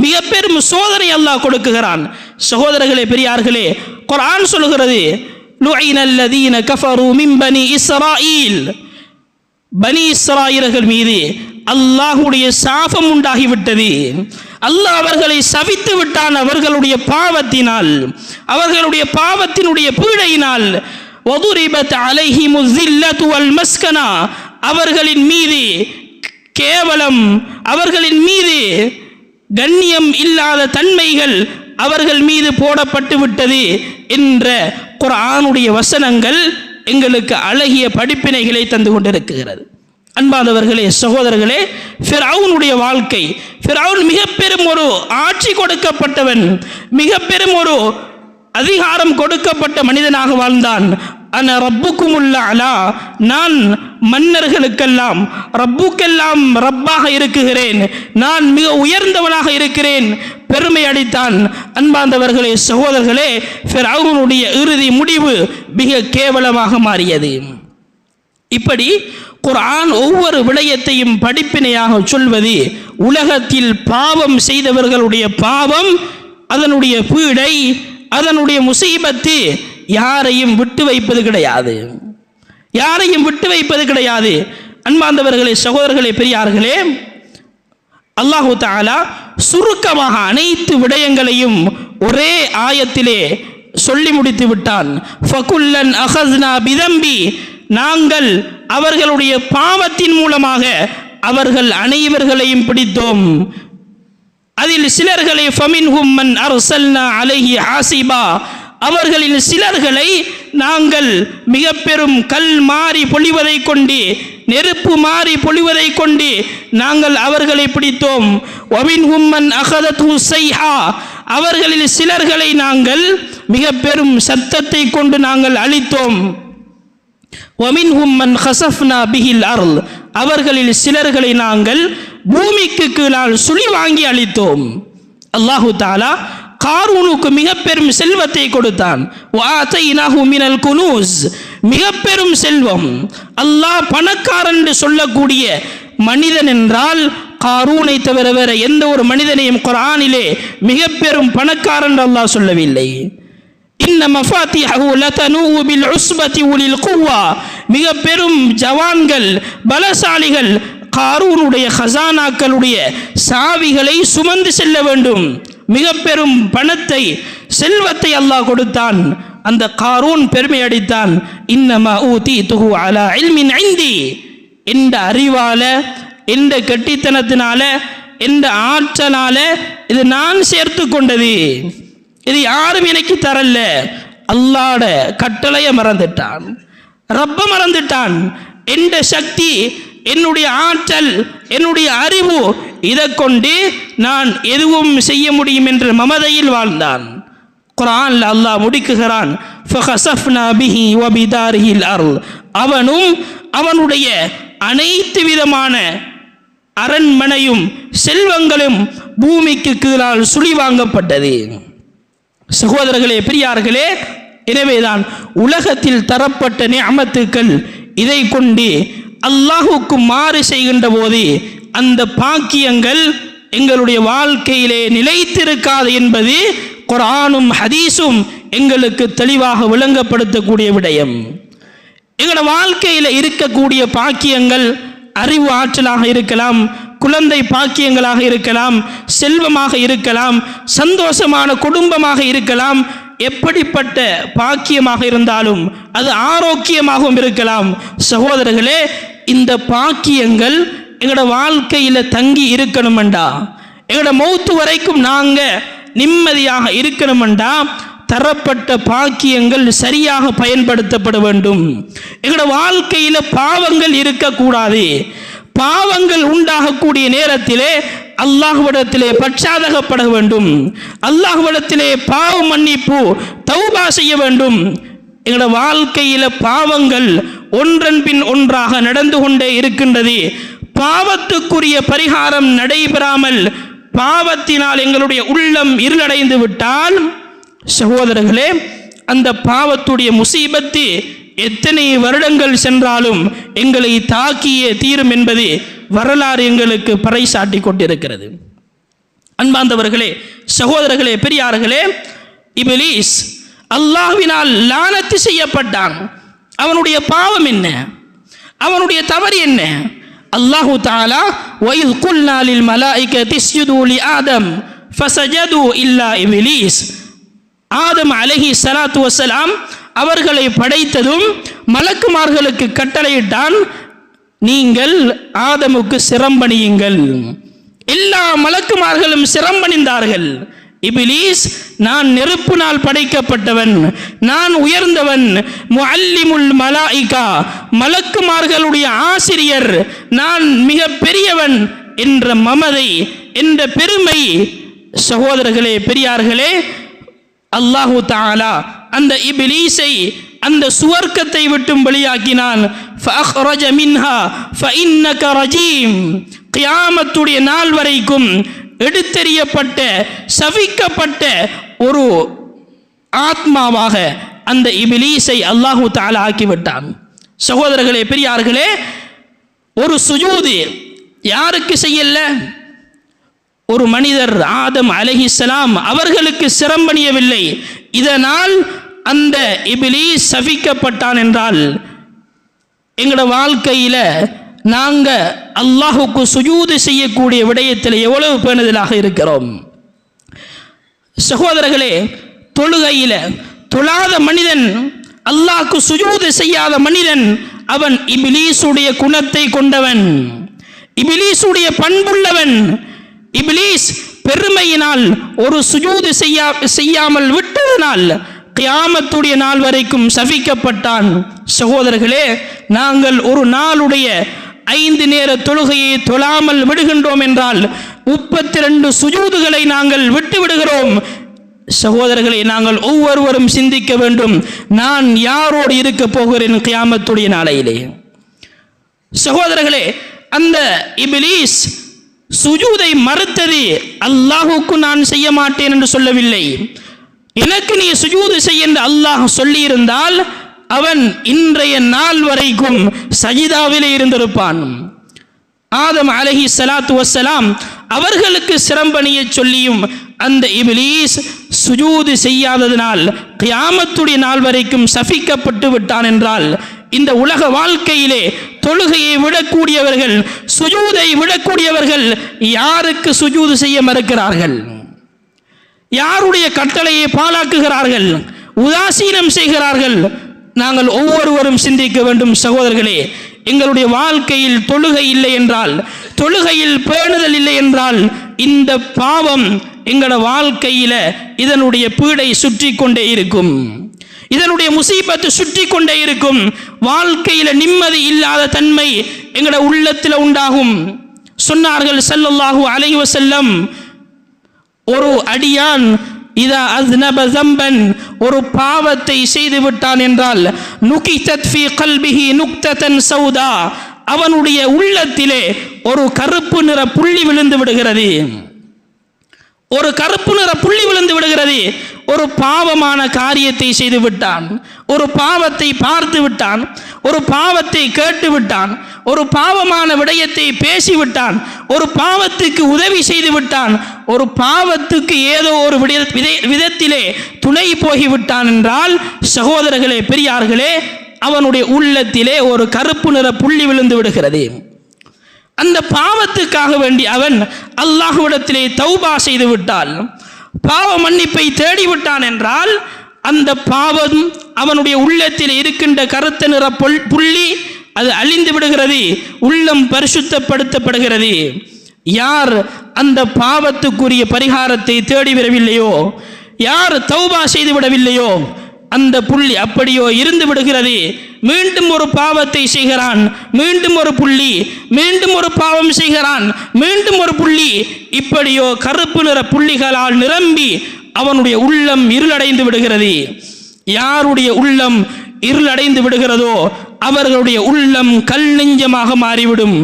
மிக பெரும் சோதனை அல்லாஹ் கொடுக்குகிறான். சகோதரர்களே, பெரியார்களே, குர்ஆன் சொல்கிறது, லுஇனல்லதீன கஃபரு மின் பனி இஸ்ராயீல். பனி இஸ்ராயீலர்கள் மீது அல்லாஹ்வுடைய சாபம் உண்டாகிவிட்டது. அல்லாஹ் அவர்களை சபித்து விட்டான். அவர்களுடைய பாவத்தினால், அவர்களுடைய பாவத்தினுடைய பீடையினால். வதுரிபத் அலைஹிமுஸ் ஸில்லத்து வல் மஸ்கனா, அவர்களின் மீது கேவலம், அவர்களின் மீது கண்ணியம் இல்லாத தன்மைகள் அவர்கள் மீது போடப்பட்டு விட்டது என்ற குர்ஆனுடைய வசனங்கள் எங்களுக்கு அழகிய படிப்பினைகளை தந்து கொண்டிருக்கிறது. அன்பானவர்களே, சகோதரர்களே, ஃபிர்அவுனுடைய வாழ்க்கை, ஃபிர்அவுன் மிக பெரும் ஒரு ஆட்சி கொடுக்கப்பட்டவன், மிக பெரும் ஒரு அதிகாரம் கொடுக்கப்பட்ட மனிதனாக வாழ்ந்தான். அன ரப்புக்குமுல் அலா, நான் மன்னர்களுக்கெல்லாம் ரப்புக்கெல்லாம் ரப்பாக இருக்குகிறேன், நான் மிக உயர்ந்தவனாக இருக்கிறேன், பெருமை அடித்தான். அன்பார்ந்தவர்களே, சகோதரர்களே, ஃபிர்அவுனுடைய இறுதி முடிவு மிக கேவலமாக மாறியது. இப்படி குர்ஆன் ஒவ்வொரு விடயத்தையும் படிப்பினையாக சொல்வது, உலகத்தில் பாவம் செய்தவர்களுடைய பாவம், அதனுடைய பீடை, அதனுடைய முசீபத்து யாரையும் விட்டு வைப்பது கிடையாது, யாரையும் விட்டு வைப்பது கிடையாது. அன்பார்ந்தவர்களே, சகோதரர்களே, பெரியார்களே, அல்லாஹு தஆலா சுருக்கமாக அனைத்து விடயங்களையும் ஒரே ஆயத்திலே சொல்லி முடித்து விட்டான். ஃபகுல்லன் அஹஸ்னா பிதம்பி, நாங்கள் அவர்களுடைய பாவத்தின் மூலமாக அவர்கள் அனைவர்களையும் பிடித்தோம். அதில் சிலர்களை ஃபமின்ஹும் மன் அர்சல்னா அலைஹி ஹாசிபா, அவர்களில் சிலர்களை நாங்கள் மிக பெரும் கல் மாறி பொழிவதை கொண்டு, நெருப்பு மாறி பொழிவதை கொண்டு நாங்கள் அவர்களை பிடித்தோம். வமின்ஹும் மன் அகதத்ஹு ஸைஹா, அவர்களில் சிலர்களை நாங்கள் மிக பெரும் சத்தத்தை கொண்டு நாங்கள் அழித்தோம். வமின்ஹும் மன் ஹஸஃப்னா பிஹில் அர்ல், அவர்களில் சிலர்களை நாங்கள் பூமிக்கு கீழால் சுழி வாங்கி அழித்தோம். அல்லாஹு தஆலா காரூனுக்கு மிக பெரும் செல்வத்தை கொடுத்தான். வஆதைனாஹு மினல் குனூஸ், மிக பெரும் செல்வம். அல்லாஹ் பணக்காரன் என்று சொல்லக்கூடிய மனிதன் என்றால் காரூனை தவிர வேற எந்த ஒரு மனிதனையும் குர்ஆனிலே மிக பெரும் பணக்காரன் அல்லாஹ் சொல்லவில்லை. இன்ன மஃபாத்திஹு லதனூ பில் உஸ்பதி உலில் குவ்வா, மிக பெரும் ஜவான்கள், பலசாலிகள் காரூனுடைய ஹசானாக்களுடைய சாவிகளை சுமந்து செல்ல வேண்டும். மிக பெரும் பணத்தை, செல்வத்தை அல்லாஹ் கொடுத்தான். அந்த காரூன் பெருமை அடித்தான், இன்னமா ஊதீதுஹு அலா இல்மின் இந்தி, என்ற அறிவால, என்ற கெட்டித்தனத்தினால, என்ற ஆற்றலால இது நான் சேர்த்து கொண்டது, இது யாரும் எனக்கு தரல. அல்லாஹ்ட கட்டளையை மறந்துட்டான், ரப்ப மறந்துட்டான். என்ற சக்தி, என்னுடைய ஆற்றல், என்னுடைய அறிவு, இதை கொண்டு நான் எதுவும் செய்ய முடியும் என்ற மமதையில் வாழ்ந்தான். குர்ஆன்ல அல்லாஹ் முடிக்குகிறான், ஃபகஸஃப்னா பிஹி வபிதாரிஹில் அர்ள், அவனும் அவனுடைய அனைத்து விதமான அரண்மனையும் செல்வங்களும் பூமிக்கு கீழால் சுழிவாங்கப்பட்டது. சகோதரர்களே, பெரியார்களே, எனவேதான் உலகத்தில் தரப்பட்ட நிஅமத்துக்கள், இதை கொண்டு அல்லாஹுக்கு மாறு செய்கின்ற போது அந்த பாக்கியங்கள் எங்களுடைய வாழ்க்கையிலே நிலைத்திருக்காது என்பது குர்ஆனும் ஹதீஸும் எங்களுக்கு தெளிவாக விளங்கப்படுத்தக்கூடிய விடயம். எங்களோட வாழ்க்கையில் இருக்கக்கூடிய பாக்கியங்கள் அறிவு ஆற்றலாக இருக்கலாம், குழந்தை பாக்கியங்களாக இருக்கலாம், செல்வமாக இருக்கலாம், சந்தோஷமான குடும்பமாக இருக்கலாம். எப்படிப்பட்ட பாக்கியமாக இருந்தாலும் அது ஆரோக்கியமாகவும் இருக்கலாம். சகோதரர்களே, இந்த பாக்கியங்கள் எங்களோட வாழ்க்கையில் தங்கி இருக்கணுமெண்டா, எங்களோட மௌத்து வரைக்கும் நாங்கள் நிம்மதியாக இருக்கணுமெண்டா, தரப்பட்ட பாக்கியங்கள் சரியாக பயன்படுத்தப்பட வேண்டும். எங்களோட வாழ்க்கையில் பாவங்கள் இருக்கக்கூடாது. பாவங்கள் உண்டாகக்கூடிய நேரத்திலே அல்லாஹ்விடத்திலே பச்சாதாபப்பட வேண்டும், அல்லாஹ்விடத்திலே பாவ மன்னிப்பு தௌபா செய்ய வேண்டும். எங்களோட வாழ்க்கையில் பாவங்கள் ஒன்றன் பின் ஒன்றாக நடந்து கொண்டே இருக்கின்றது. பாவத்துக்குரிய பரிகாரம் நடைபெறாமல் பாவத்தினால் எங்களுடைய உள்ளம் இருளடைந்து விட்டால், சகோதரர்களே, அந்த பாவத்துடைய முசீபத்து எத்தனை வருடங்கள் சென்றாலும் எங்களை தாக்கியே தீரும் என்பது வரலாறு எங்களுக்கு பறைசாட்டி கொண்டிருக்கிறது. அன்பார்ந்தவர்களே, சகோதரர்களே, பெரியார்களே, இப்லீஸ் அல்லாஹ்வினால் லானத்து செய்யப்பட்டான். அவனுடைய பாவம் என்ன? அவனுடைய தவறு என்ன? அல்லாஹு தஆலா வஇல் குல்னா லில் மலாயிகதி இஸ்ஜுது லி ஆதம் ஃபஸஜது இல்லா இப்லீஸ், ஆதம் அலைஹி ஸலாத்து வஸ்ஸலாம் அவர்களை படைத்ததும் மலக்குமார்களுக்கு கட்டளையிட்டான், நீங்கள் ஆதமுக்கு சிரம்பணியுங்கள். எல்லா மலக்குமார்களும் சிரம்பணிந்தார்கள். இப்லீஸ், நான் நெருப்பினால் படைக்கப்பட்டவன், நான் உயர்ந்தவன், முஅல்லிமுல் மலாயிகா, மலக்குமார்களுடைய ஆசிரியர், நான் மிக பெரியவன் என்ற மமதை, என்ற பெருமை. சகோதரர்களே, பெரியார்களே, அல்லாஹு தஆலா அந்த இப்லீஸை அந்த சுவர்க்கத்தை விட்டும் வெளியாக்கினான். ஃபஅக்ரஜ மின்ஹா ஃபஇன்னக ரஜீம், கியாமத்துடைய நாள் வரைக்கும் எடுத்தெறியப்பட்ட சபிக்கப்பட்ட ஒரு ஆத்மாவாக அந்த இப்லீஸை அல்லாஹு தஆலா ஆக்கிவிட்டான். சகோதரர்களே, பெரியார்களே, ஒரு சுஜூது யாருக்கு செய்யல? ஒரு மனிதர் ஆதம் அலைஹிஸ்ஸலாம் அவர்களுக்கு சிரம்பணியவில்லை. இதனால் அந்த இப்லீஸ் சபிக்கப்பட்டான் என்றால், எங்களோட வாழ்க்கையில் நாங்கள் அல்லாஹுக்கு சுஜூது செய்யக்கூடிய விடயத்தில் எவ்வளவு பேணுதலாக இருக்கிறோம். சகோதரர்களே, தொழுகையில் தொழாத மனிதன், அல்லாஹ்க்கு சுஜூது செய்யாத மனிதன், அவன் இப்லீஸுடைய குணத்தை கொண்டவன், இப்லீஸுடைய பண்புள்ளவன். இப்லீஸ் பெருமையினால் ஒரு சுஜூது செய்யாமல் விட்டதனால் கியாமத்துடைய நாள் வரைக்கும் சபிக்கப்பட்டான். சகோதரர்களே, நாங்கள் ஒரு நாளுடைய 5 நேர தொழுகையை தொழாமல் விடுகின்றோம் என்றால் 32 சுஜூதுகளை நாங்கள் விட்டு விடுகிறோம். சகோதரர்களை, நாங்கள் ஒவ்வொருவரும் சிந்திக்க வேண்டும், நான் யாரோடு இருக்க போகிறேன் கியாமத்துடைய நாளையிலே. சகோதரர்களே, அந்த இப்லீஸ் சுஜூதை மறுத்தது அல்லாஹுக்கு நான் செய்ய மாட்டேன் என்று சொல்லவில்லை. எனக்கு நீ சுஜூது செய்ய என்று அல்லாஹ் சொல்லியிருந்தால் அவன் இன்றைய நாள் வரைக்கும் சஜிதாவிலே இருந்திருப்பான். ஆதம் அலைஹி ஸலாத்து வஸ்ஸலாம் அவர்களுக்கு சிரம்பணியை சொல்லியும் அந்த இப்லீஸ் சுஜூது செய்யாததினால் கியாமத்துடைய நாள் வரைக்கும் சபிக்கப்பட்டு விட்டான் என்றால், இந்த உலக வாழ்க்கையிலே தொழுகையை விடக்கூடியவர்கள், சுஜூதை விடக்கூடியவர்கள் யாருக்கு சுஜூது செய்ய மறுக்கிறார்கள்? யாருடைய கட்டளையை பாழாக்குகிறார்கள்? உதாசீனம் செய்கிறார்கள். நாங்கள் ஒவ்வொருவரும் சிந்திக்க வேண்டும் சகோதரர்களே, எங்களுடைய வாழ்க்கையில் தொழுகை இல்லை என்றால், தொழுகையில் பேணுதல் இல்லை என்றால், இந்த பாவம் எங்களோட வாழ்க்கையில இதனுடைய பீடை சுற்றி கொண்டே இருக்கும், இதனுடைய முசீபத்து சுற்றி கொண்டே இருக்கும். வாழ்க்கையில நிம்மதி இல்லாத தன்மை எங்களோட உள்ளத்தில் உண்டாகும். சொன்னார்கள் ஸல்லல்லாஹு அலைஹி வஸல்லம், ஒரு அடியான் இதா அஸ்னப ஸம்பன், ஒரு பாவத்தை செய்து விட்டான் என்றால், நுகிதத் ஃபீ கல்பிஹி நுக்ததன் சௌதா, அவனுடைய உள்ளத்திலே ஒரு கருப்பு நிற புள்ளி விழுந்து விடுகிறது. ஒரு கருப்பு நிற புள்ளி விழுந்து விடுகிறது. ஒரு பாவமான காரியத்தை செய்து விட்டான், ஒரு பாவத்தை பார்த்து விட்டான், ஒரு பாவத்தை கேட்டு விட்டான், ஒரு பாவமான விடயத்தை பேசிவிட்டான், ஒரு பாவத்துக்கு உதவி செய்து விட்டான், ஒரு பாவத்துக்கு ஏதோ ஒரு விதத்திலே துணை போகிவிட்டான் என்றால், சகோதரர்களே பெரியார்களே, அவனுடைய உள்ளத்திலே ஒரு கருப்பு நிற புள்ளி விழுந்து விடுகிறது. அந்த பாவத்துக்காக வேண்டி அவன் அல்லாஹ்விடத்திலே தௌபா செய்து விட்டால், பாவ மன்னிப்பை தேடிவிட்டான் என்றால், அந்த பாவம் அவனுடைய உள்ளத்தில் இருக்கின்ற கருத்த நிற புள்ளி அது அழிந்து விடுகிறது, உள்ளம் பரிசுத்தப்படுத்தப்படுகிறது. யார் அந்த பாவத்துக்குரிய பரிகாரத்தை தேடி வரவில்லையோ, யார் தௌபா செய்து விடவில்லையோ, அந்த புள்ளி அப்படியோ இருந்து விடுகிறது. மீண்டும் ஒரு பாவத்தை செய்கிறான், மீண்டும் ஒரு புள்ளி, மீண்டும் ஒரு பாவம் செய்கிறான், மீண்டும் ஒரு புள்ளி, இப்படியோ கருப்பு நிற புள்ளிகளால் நிரம்பி அவனுடைய உள்ளம் இருளடைந்து விடுகிறது. யாருடைய உள்ளம் இருளடைந்து விடுகிறதோ அவர்களுடைய உள்ளம் கல் நெஞ்சமாக மாறிவிடும்.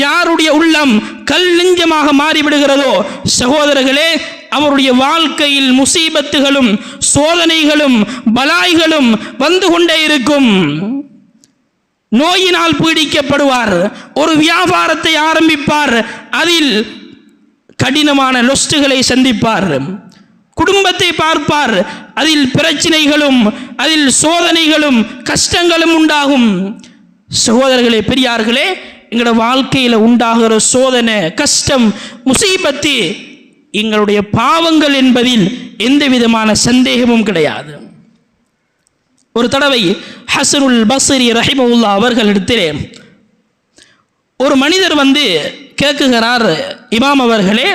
யாருடைய உள்ளம் கல் நெஞ்சமாக மாறிவிடுகிறதோ சகோதரர்களே, அவருடைய வாழ்க்கையில் முசீபத்துகளும் சோதனைகளும் பலாய்களும் வந்து கொண்டே இருக்கும். நோயினால் பீடிக்கப்படுவார், ஒரு வியாபாரத்தை ஆரம்பிப்பார், அதில் கடினமான லொஸ்டுகளை சந்திப்பார், குடும்பத்தை பார்ப்பார், அதில் பிரச்சனைகளும் அதில் சோதனைகளும் கஷ்டங்களும் உண்டாகும். சகோதரர்களே பெரியார்களே, எங்களோட வாழ்க்கையில் உண்டாகிற சோதனை கஷ்டம் முசீபத்து எங்களுடைய பாவங்கள் என்பதில் எந்த விதமான சந்தேகமும் கிடையாது. ஒரு தடவை ஹஸனுல் பஸ்ரி ரஹிமஹுல்லாஹ் அவர்களிடத்திலே ஒரு மனிதர் வந்து கேட்குகிறார், இமாம் அவர்களே,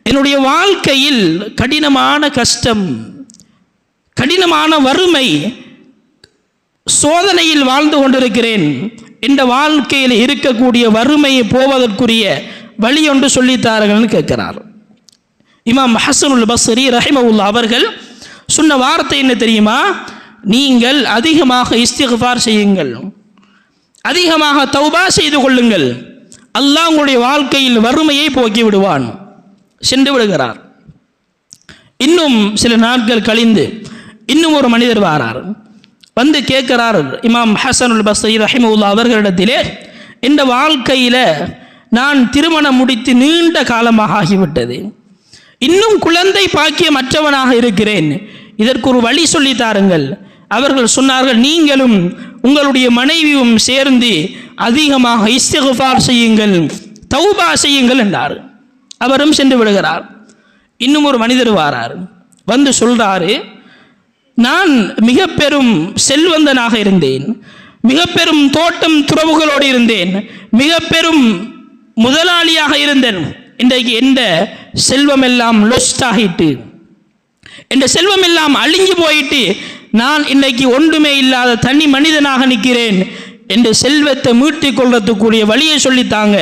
என்னுடைய வாழ்க்கையில் கடினமான கஷ்டம், கடினமான வறுமை, சோதனையில் வாழ்ந்து கொண்டிருக்கிறேன், இந்த வாழ்க்கையில் இருக்கக்கூடிய வறுமையை போவதற்குரிய வழி ஒன்று சொல்லித்தார்கள்னு கேட்கிறார். இமாம் ஹஸனுல் பஸ்ரி ரஹிமஹுல்லாஹ் அவர்கள் சொன்ன வார்த்தை என்ன தெரியுமா? நீங்கள் அதிகமாக இஸ்திக்ஃபார் செய்யுங்கள், அதிகமாக தௌபா செய்து கொள்ளுங்கள், அல்லாஹ் உங்களுடைய வாழ்க்கையில் வறுமையை போக்கி விடுவான். சென்று விடுகிறார். இன்னும் சில நாட்கள் கழிந்து இன்னும் ஒரு மனிதர் வாரார், வந்து கேட்கிறார் இமாம் ஹஸனுல் பஸ்ரி ரஹிமஹுல்லாஹ் அவர்களிடத்திலே, இந்த வாழ்க்கையில் நான் திருமணம் முடித்து நீண்ட காலமாக ஆகிவிட்டது, இன்னும் குழந்தை பாக்கியமற்றவனாக இருக்கிறேன், இதற்கு ஒரு வழி சொல்லி தாருங்கள். அவர்கள் சொன்னார்கள், நீங்களும் உங்களுடைய மனைவியும் சேர்ந்து அதிகமாக இஸ்திக்ஃபார் செய்யுங்கள், தௌபா செய்யுங்கள் என்றார். அவரும் சென்று விடுகிறார். இன்னும் ஒரு மனிதர் வாரார், வந்து சொல்றாரு, நான் மிக பெரும் செல்வந்தனாக இருந்தேன், மிக பெரும் தோட்டம் துறவுகளோடு இருந்தேன், மிக பெரும் முதலாளியாக இருந்தேன், இன்றைக்கு எந்த செல்வம் எல்லாம் லொஸ்ட் ஆகிட்டு, என்ற செல்வம் எல்லாம் அழிஞ்சு போயிட்டு, நான் இன்றைக்கு ஒன்றுமே இல்லாத தனி மனிதனாக நிற்கிறேன், என்ற செல்வத்தை மீட்டிக் கொள்றதுக்குரிய வழியை சொல்லித்தாங்க.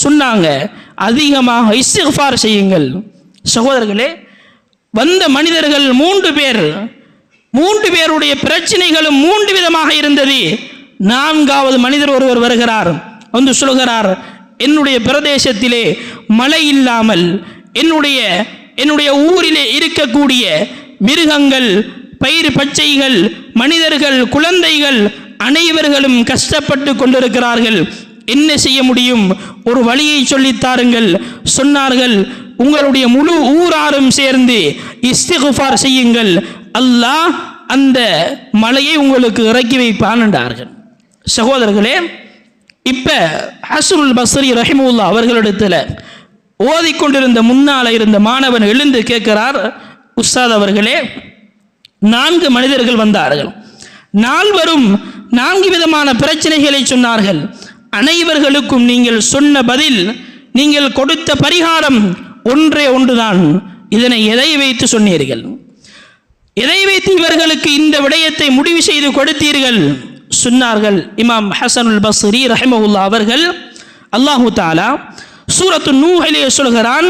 சொன்னாங்க, அதிகமாக இஸ்திக்ஃபார் செய்யுங்கள். சகோதரர்களே, வந்த மனிதர்கள் 3 பேர், 3 பேருடைய பிரச்சனைகளும் 3 விதமாக இருந்தது. 4வது மனிதர் ஒருவர் வருகிறார், வந்து சொல்கிறார், என்னுடைய பிரதேசத்திலே மழை இல்லாமல் என்னுடைய ஊரிலே இருக்கக்கூடிய மிருகங்கள், பயிர் பச்சைகள், மனிதர்கள், குழந்தைகள் அனைவர்களும் கஷ்டப்பட்டு கொண்டிருக்கிறார்கள், என்ன செய்ய முடியும்? ஒரு வழியை சொல்லித்தாருங்கள். சொன்னார்கள், உங்களுடைய முழு ஊராரும் சேர்ந்து இஸ்திக்ஃபார் செய்யுங்கள், அல்லாஹ் அந்த மலையை உங்களுக்கு இறக்கி வைப்பான் என்றார்கள். சகோதரர்களே, இப்ப ஹஸனுல் பஸ்ரி ரஹிமஹுல்லாஹ் அவர்களிடத்தில் ஓதிக்கொண்டிருந்த முன்னால் இருந்த மாணவன் எழுந்து கேட்கிறார், உஸ்தாத் அவர்களே, 4 மனிதர்கள் வந்தார்கள். நால்வரும் 4 விதமான பிரச்சனைகளை சொன்னார்கள். அனைவர்களுக்கும் நீங்கள் சொன்ன பதில், நீங்கள் கொடுத்த பரிகாரம் ஒன்றே ஒன்றுதான். இதனை எதை வைத்து சொன்னீர்கள்? எதை வைத்து இவர்களுக்கு இந்த விடயத்தை முடிவு செய்து கொடுத்தீர்கள்? சொன்னார்கள் இமாம் ஹசனுல் பஸ்ரி ரஹிமஹுல்லாஹ் அவர்கள், அல்லாஹு தஆலா சூரத்து நூஹிலே சொல்கிறான்,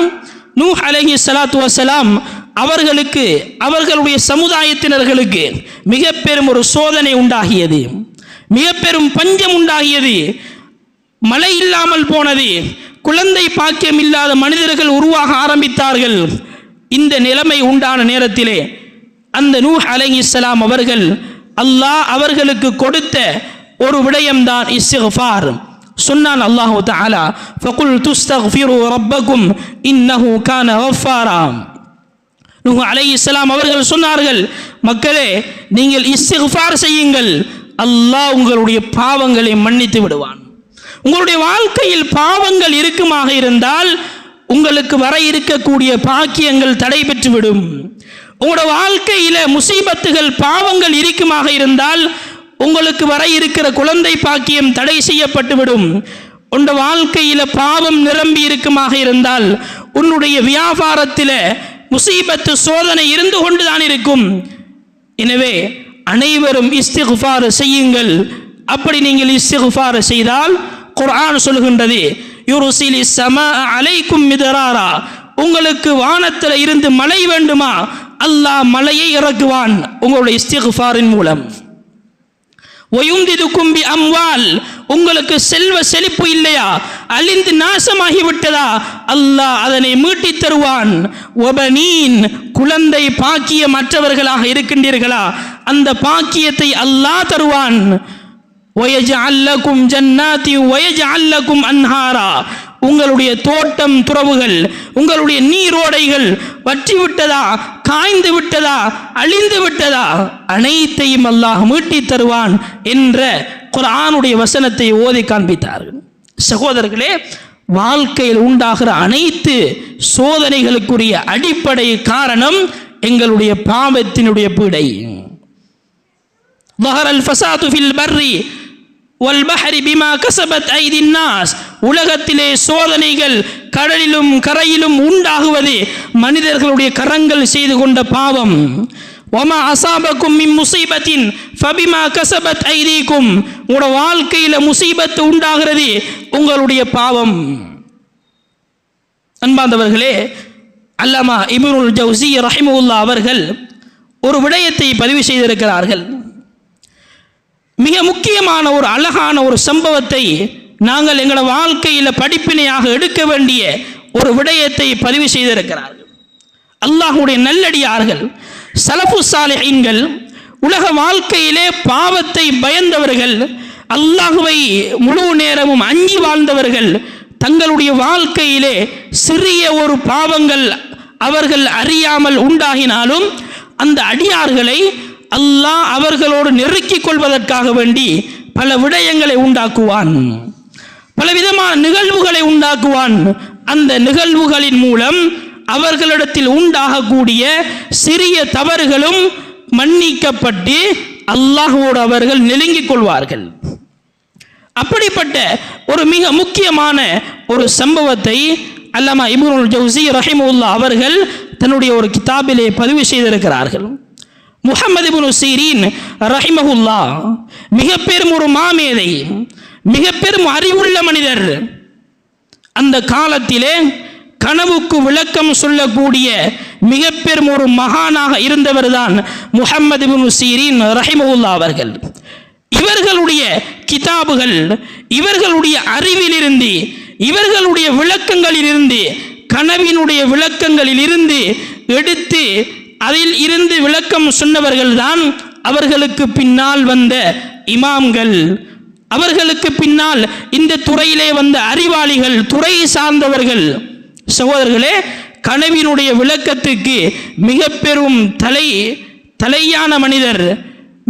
நூஹ் அலைஹிஸ்ஸலாத்து வஸ்ஸலாம் அவர்களுக்கு, அவர்களுடைய சமுதாயத்தினர்களுக்கு மிக பெரும் ஒரு சோதனை உண்டாகியது, மிக பெரும் பஞ்சம் உண்டாகியது, மழை இல்லாமல் போனது, குழந்தை பாக்கியம் இல்லாத மனிதர்கள் உருவாக ஆரம்பித்தார்கள். இந்த நிலைமை உண்டான நேரத்திலே அந்த நூஹ் அலைஹிஸ்ஸலாம் அவர்கள், அல்லாஹ் அவர்களுக்கு கொடுத்த ஒரு விடயம்தான் இஸ்திக்ஃபார். சொன்னான் அல்லாஹு தஆலா, ஃபகுல் துஸ்தக்ஃபிரு ரப்பக்கும் இன்னஹு கான கஃபாரா. நூஹ் அலைஹிஸ்ஸலாம் அவர்கள் சொன்னார்கள், மக்களே நீங்கள் இஸ்திக்ஃபார் செய்யுங்கள், அல்லாஹ் உங்களுடைய பாவங்களை மன்னித்து விடுவான். உங்களுடைய வாழ்க்கையில் பாவங்கள் இருக்குமாக இருந்தால் உங்களுக்கு வர இருக்கக்கூடிய பாக்கியங்கள் தடை பெற்றுவிடும். உங்களோட வாழ்க்கையில முசீபத்துகள் பாவங்கள் இருக்குமாக இருந்தால் உங்களுக்கு வர இருக்கிற குழந்தை பாக்கியம் தடை செய்யப்பட்டுவிடும். உன்னோட வாழ்க்கையில பாவம் நிரம்பி இருக்குமாக இருந்தால் உன்னுடைய வியாபாரத்தில் முசீபத்து சோதனை இருந்து கொண்டுதான் இருக்கும். எனவே அனைவரும் இஸ்திக்ஃபார் செய்யுங்கள். அப்படி நீங்கள் இஸ்திக்ஃபார் செய்தால் குர்ஆன் சொல்கின்றது, யுர்சிலி ஸமா அலைக்கும் மிதராரா, உங்களுக்கு வானத்தில் இருந்து மழை வேண்டுமா, அல்லாஹ் மழையை இறக்குவான் உங்களுடைய இஸ்திக்ஃபாரின் மூலம். வயும்திதுக்கும் பி அம்வால், உங்களுக்கு செல்வ செழிப்பு இல்லையா, அழிந்து நாசமாகி விட்டதா, அல்லாஹ் அதனை மீட்டி தருவான். வபனீன், குழந்தை பாக்கியமற்றவர்களாக இருக்கின்றீர்களா, அந்த பாக்கியத்தை அல்லாஹ் தருவான். வயஜஅல் லகும் ஜன்னாதி வயஜஅல் லகும் அன்ஹாரா, உங்களுடைய தோட்டம் துறவுகள், உங்களுடைய நீரோடைகள் வற்றி விட்டதா, காய்ந்து விட்டதா, அழிந்து விட்டதா, அனைத்தையும் அல்லாஹ் மீட்டி தருவான் என்ற குர்ஆனுடைய வசனத்தை ஓதி காண்பித்தார்கள். சகோதரர்களே, வாழ்க்கையில் உண்டாகிற அனைத்து சோதனைகளுக்குரிய அடிப்படை காரணம் எங்களுடைய பாவத்தினுடைய பீடை. ظهر الفساد في البر والبحر بما كسبت أيدي الناس, உலகத்திலே சோதனைகள் கடலிலும் கரையிலும் உண்டாகுவது மனிதர்களுடைய கரங்கள் செய்து கொண்ட பாவம். وما أصابكم من مصيبة فبما كسبت أيديكم, உங்களோட வாழ்க்கையில முசீபத்து உண்டாகிறது உங்களுடைய பாவம். அன்பார்ந்தவர்களே, அல்லாமா இப்னுல் ஜௌஸி ரஹிமஹுல்லாஹ் அவர்கள் ஒரு விடயத்தை பதிவு செய்திருக்கிறார்கள். மிக முக்கியமான ஒரு அழகான ஒரு சம்பவத்தை நாங்கள் எங்களோட வாழ்க்கையில் படிப்பினையாக எடுக்க வேண்டிய ஒரு விடயத்தை பதிவு செய்திருக்கிறார்கள். அல்லாஹ்வுடைய நல்லடியார்கள், சலஃபு சாலிஹீன்கள், உலக வாழ்க்கையிலே பாவத்தை பயந்தவர்கள், அல்லாஹ்வை முழு நேரமும் அஞ்சி வாழ்ந்தவர்கள், தங்களுடைய வாழ்க்கையிலே சிறிய ஒரு பாவங்கள் அவர்கள் அறியாமல் உண்டாகினாலும் அந்த அடியார்களை அல்லாஹ் அவர்களோடு நெருக்கிக் கொள்வதற்காக வேண்டி பல விடயங்களை உண்டாக்குவான், பலவிதமான நிகழ்வுகளை உண்டாக்குவான். அந்த நிகழ்வுகளின் மூலம் அவர்களிடத்தில் உண்டாகக்கூடிய சிறிய தவறுகளும் மன்னிக்கப்பட்டு அல்லாஹ்வோடு அவர்கள் நெருங்கிக் கொள்வார்கள். அப்படிப்பட்ட ஒரு மிக முக்கியமான ஒரு சம்பவத்தை அல்லாமா இப்னுல் ஜௌஸி ரஹிமஹுல்லாஹ் அவர்கள் தன்னுடைய ஒரு கிதாபிலே பதிவு செய்திருக்கிறார்கள். முஹம்மது இப்னு சீரீன் ரஹிமஹுல்லாஹ் மிக பெரும் ஒரு மாமேதை, மிக பெரும் அறிவுள்ள மனிதர். அந்த காலத்திலே கனவுக்கு விளக்கம் சொல்லக்கூடிய மிக பெரும் ஒரு மகானாக இருந்தவர் தான் முஹம்மது இப்னு சீரீன் ரஹிமஹுல்லாஹ் அவர்கள். இவர்களுடைய கிதாபுகள், இவர்களுடைய அறிவிலிருந்து, இவர்களுடைய விளக்கங்களிலிருந்து, கனவினுடைய விளக்கங்களிலிருந்து எடுத்து அதில் இருந்து விளக்கம் சொன்னவர்கள் தான் அவர்களுக்கு பின்னால் வந்த இமாம்கள், அவர்களுக்கு பின்னால் இந்த துறையிலே வந்த அறிவாளிகள், துறை சார்ந்தவர்கள். சகோதரர்களே, கனவினுடைய விளக்கத்துக்கு மிக பெரும் தலையான மனிதர்,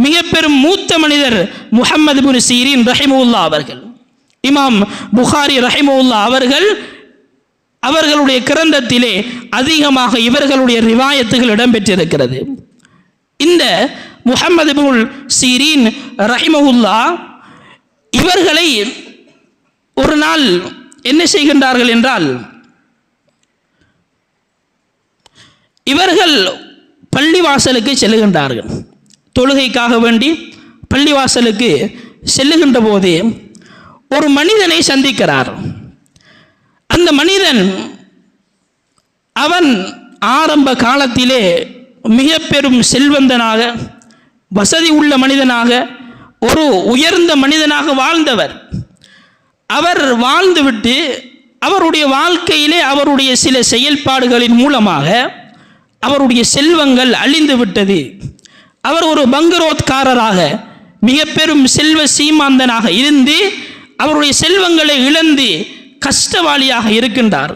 மிக பெரும் மூத்த மனிதர் முஹம்மது இப்னு சீரீன் ரஹிமஹுல்லாஹ் அவர்கள். இமாம் புகாரி ரஹிமஹுல்லாஹ் அவர்கள் அவர்களுடைய கிரந்தத்திலே அதிகமாக இவர்களுடைய ரிவாயத்துகள் இடம்பெற்றிருக்கிறது. இந்த முஹம்மது இப்னுல் சீரீன் ரஹிமஹுல்லாஹ் இவர்களை ஒரு நாள் என்ன செய்கின்றார்கள் என்றால், இவர்கள் பள்ளிவாசலுக்கு செல்லுகின்றார்கள். தொழுகைக்காக வேண்டி பள்ளிவாசலுக்கு செல்லுகின்ற போது ஒரு மனிதனை சந்திக்கிறார். அந்த மனிதன் அவன் ஆரம்ப காலத்திலே மிக பெரும் செல்வந்தனாக, வசதி உள்ள மனிதனாக, ஒரு உயர்ந்த மனிதனாக வாழ்ந்தவர். அவர் வாழ்ந்துவிட்டு அவருடைய வாழ்க்கையிலே அவருடைய சில செயல்பாடுகளின் மூலமாக அவருடைய செல்வங்கள் அழிந்து விட்டது. அவர் ஒரு பங்கரோத்காரராக, மிக பெரும் செல்வ சீமாந்தனாக இருந்து அவருடைய செல்வங்களை இழந்து கஷ்டவாளியாக இருக்கின்றார்.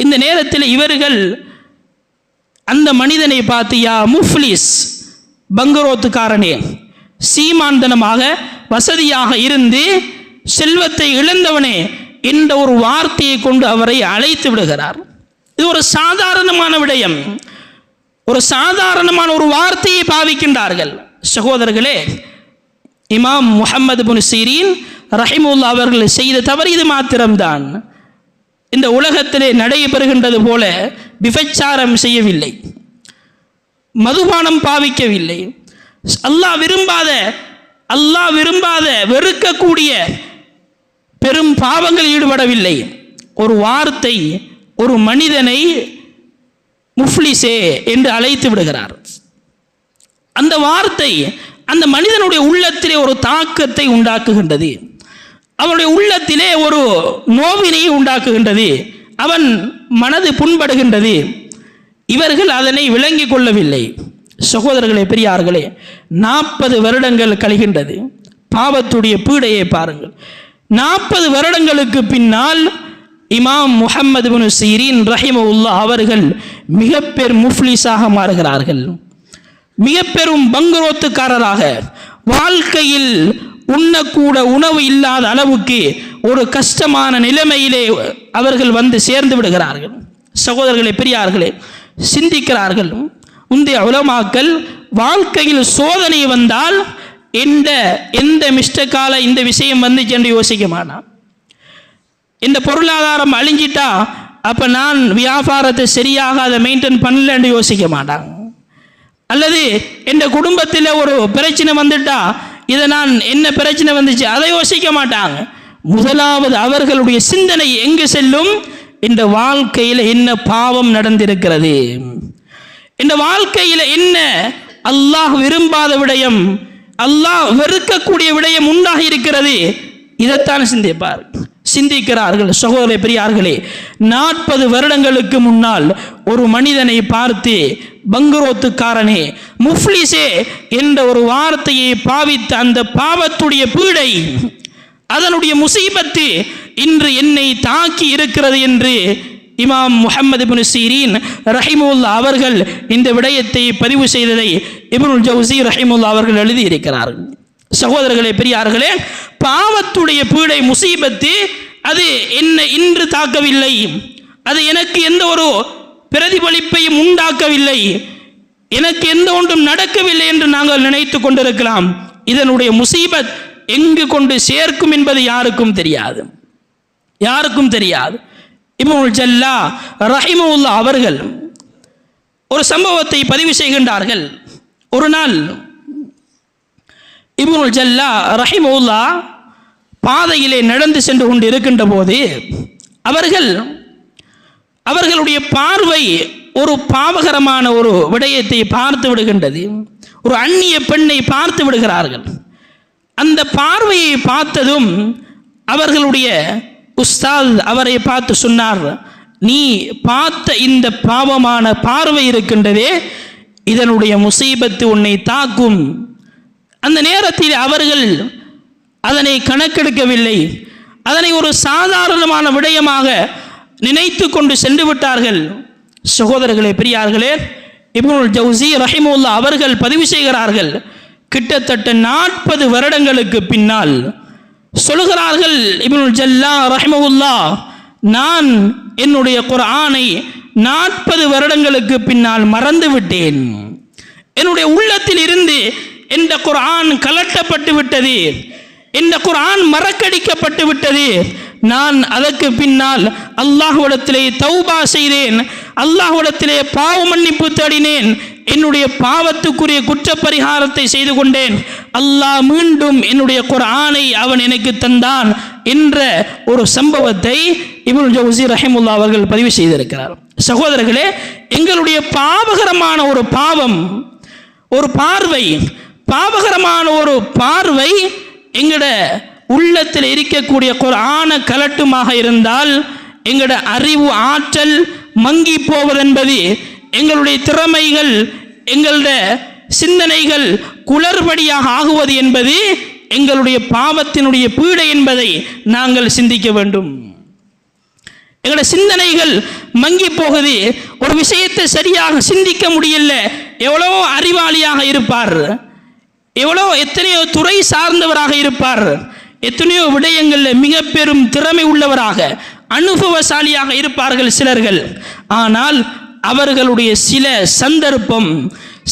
இந்த நேரத்தில் இவர்கள் அந்த மனிதனை பார்த்து, யா முஃப்லிஸ், பங்கரோத்துக்காரனே, சீமாந்தனமாக வசதியாக இருந்து செல்வத்தை இழந்தவனே என்ற ஒரு வார்த்தையை கொண்டு அவரை அழைத்து விடுகிறார். இது ஒரு சாதாரணமான விடயம், ஒரு சாதாரணமான ஒரு வார்த்தையை பாவிக்கின்றார்கள். சகோதரர்களே, இமாம் முஹம்மது இப்னு சீரீன் ரஹிமஹுல்லாஹ் அவர்கள் செய்த தவறு இது மாத்திரம்தான். இந்த உலகத்திலே நடைபெறுகின்றது போல விபச்சாரம் செய்யவில்லை, மதுபானம் பாவிக்கவில்லை, அல்லாஹ் விரும்பாத வெறுக்கக்கூடிய பெரும் பாவங்கள் ஈடுபடவில்லை. ஒரு வார்த்தை ஒரு மனிதனை முஃப்லிஸே என்று அழைத்து விடுகிறார். அந்த வார்த்தை அந்த மனிதனுடைய உள்ளத்திலே ஒரு தாக்கத்தை உண்டாக்குகின்றது, அவனுடைய உள்ளத்திலே ஒரு நோவினை உண்டாக்குகின்றது, அவன் மனது புண்படுகின்றது. இவர்கள் அதனை விளங்கி கொள்ளவில்லை. சகோதரர்களே, பெரியார்களே, 40 வருடங்கள் கழிகின்றது. பாவத்துடைய பீடையை பாருங்கள். 40 வருடங்களுக்கு பின்னால் இமாம் முஹம்மது இப்னு சீரீன் ரஹிமஹுல்லாஹ் அவர்கள் மிக பெரும் முஃப்லிஸாக மாறுகிறார்கள். மிக பெரும் பங்கரோத்துக்காரராக, வாழ்க்கையில் உண்ணக்கூட உணவு இல்லாத அளவுக்கு ஒரு கஷ்டமான நிலைமையிலே அவர்கள் வந்து சேர்ந்து விடுகிறார்கள். சகோதரர்களே, பெரியார்களே, சிந்திக்கிறார்கள். முந்தைய உலமாக்கள் வாழ்க்கையில் சோதனை வந்தால் எந்த மிஸ்டேக்கால இந்த விஷயம் வந்துச்சு என்று யோசிக்க மாட்டான். இந்த பொருளாதாரம் அழிஞ்சிட்டா அப்போ நான் வியாபாரத்தை சரியாக அதை மெயின்டைன் பண்ணல என்று யோசிக்க மாட்டாங்க. அல்லது எந்த குடும்பத்தில் ஒரு பிரச்சனை வந்துட்டா இதை நான் என்ன பிரச்சனை வந்துச்சு அதை யோசிக்க மாட்டாங்க. முதலாவது அவர்களுடைய சிந்தனை எங்கு செல்லும்? இந்த வாழ்க்கையில் என்ன பாவம் நடந்திருக்கிறது, இந்த வாழ்க்கையில் என்ன அல்லாஹ் விரும்பாத விடயம், அல்லாஹ் வெறுக்கக்கூடிய விடயம் உண்டாகி இருக்கிறது, இதைத்தான் சிந்திக்கிறார்கள். சகோதரர்களே, பெரியார்களே, 40 வருடங்களுக்கு முன்னால் ஒரு மனிதனை பார்த்து பங்கரோத்துக்காரனே, முஃப்லிஸே என்ற ஒரு வார்த்தையை பாவித்த அந்த பாவத்துடைய பீடை, அதனுடைய முசீபத்து இன்று என்னை தாக்கி இருக்கிறது என்று இமாம் முஹம்மது இப்னு சீரீன் ரஹிமஹுல்லாஹ் அவர்கள் இந்த விடயத்தை பதிவு செய்ததை இப்னுல் ஜௌஸி ரஹிமஹுல்லாஹ் அவர்கள் எழுதியிருக்கிறார்கள். சகோதரர்களே, பெரியார்களே, பாவத்துடைய பீடை முசீபத்து அது என்ன இன்று தாக்கவில்லை, அது எனக்கு எந்த ஒரு பிரதிபலிப்பையும் உண்டாக்கவில்லை, எனக்கு எந்த ஒன்றும் நடக்கவில்லை என்று நாங்கள் நினைத்து கொண்டிருக்கலாம். இதனுடைய முசீபத் எங்கு கொண்டு சேர்க்கும் என்பது யாருக்கும் தெரியாது. இப்னுல் ஜல்லா ரஹிமஹுல்லாஹ் அவர்கள் ஒரு சம்பவத்தை பதிவு செய்கின்றார்கள். ஒரு நாள் இப்னுல் ஜல்லா ரஹிமஹுல்லாஹ் பாதையிலே நடந்து சென்று கொண்டு இருக்கின்ற போது அவர்களுடைய பார்வை ஒரு பாவகரமான ஒரு விடயத்தை பார்த்து விடுகின்றது. ஒரு அந்நிய பெண்ணை பார்த்து விடுகிறார்கள். அந்த பார்வையை பார்த்ததும் அவர்களுடைய உஸ்தாத் அவரை பார்த்து சொன்னார், நீ பார்த்த இந்த பாவமான பார்வை இருக்கின்றதே, இதனுடைய முசீபத்து உன்னை தாக்கும். அந்த நேரத்தில் அவர்கள் அதனை கணக்கெடுக்கவில்லை, அதனை ஒரு சாதாரணமான விடயமாக நினைத்து கொண்டு சென்று விட்டார்கள். சகோதரர்களே, பெரியார்களே, இப்னுல் ஜௌஸி ரஹிமஹுல்லாஹ் அவர்கள் பதிவு செய்கிறார்கள், கிட்டத்தட்ட 40 வருடங்களுக்கு பின்னால் சொல்கிறார்கள் இப்னுல் ஜல்லா ரஹிமஹுல்லாஹ், நான் என்னுடைய குர்ஆனை 40 வருடங்களுக்கு பின்னால் மறந்து விட்டேன். என்னுடைய உள்ளத்தில் இருந்து இந்த குர்ஆன் கலட்டப்பட்டு விட்டது, இந்த குர்ஆன் மறக்கடிக்கப்பட்டு விட்டது. நான் அதற்கு பின்னால் அல்லாஹ்விடத்திலே தௌபா செய்தேன், அல்லாஹ்விடத்திலே பாவ மன்னிப்பு தேடினேன், என்னுடைய பாவத்துக்குரிய குற்றப்பரிகாரத்தை செய்து கொண்டேன். அல்லாஹ் மீண்டும் என்னுடைய குர்ஆனை அவன் எனக்கு தந்தான் என்ற ஒரு சம்பவத்தை இப்னு ஜௌஸி ரஹிமஹுல்லாஹ் அவர்கள் பதிவு செய்திருக்கிறார். சகோதரர்களே, எங்களுடைய பாவகரமான ஒரு பாவம், ஒரு பார்வை, பாவகரமான ஒரு பார்வை எங்கட உள்ளத்தில் இருக்கக்கூடிய குர்ஆன கலட்டுமாக இருந்தால் எங்கட அறிவு ஆற்றல் மங்கி போவதென்பது, எங்களுடைய திறமைகள், எங்களுடைய சிந்தனைகள் குளறுபடியாக ஆகுவது என்பது எங்களுடைய பாவத்தினுடைய பீடை என்பதை நாங்கள் சிந்திக்க வேண்டும். எங்களுடைய சிந்தனைகள் மங்கி போகுது, ஒரு விஷயத்தை சரியாக சிந்திக்க முடியல. எவ்வளோ அறிவாளியாக இருப்பார், எத்தனையோ துறை சார்ந்தவராக இருப்பார், எத்தனையோ விடயங்களில் மிக பெரும் திறமை உள்ளவராக அனுபவசாலியாக இருப்பார்கள் சிலர்கள். ஆனால் அவர்களுடைய சில சந்தர்ப்பம்,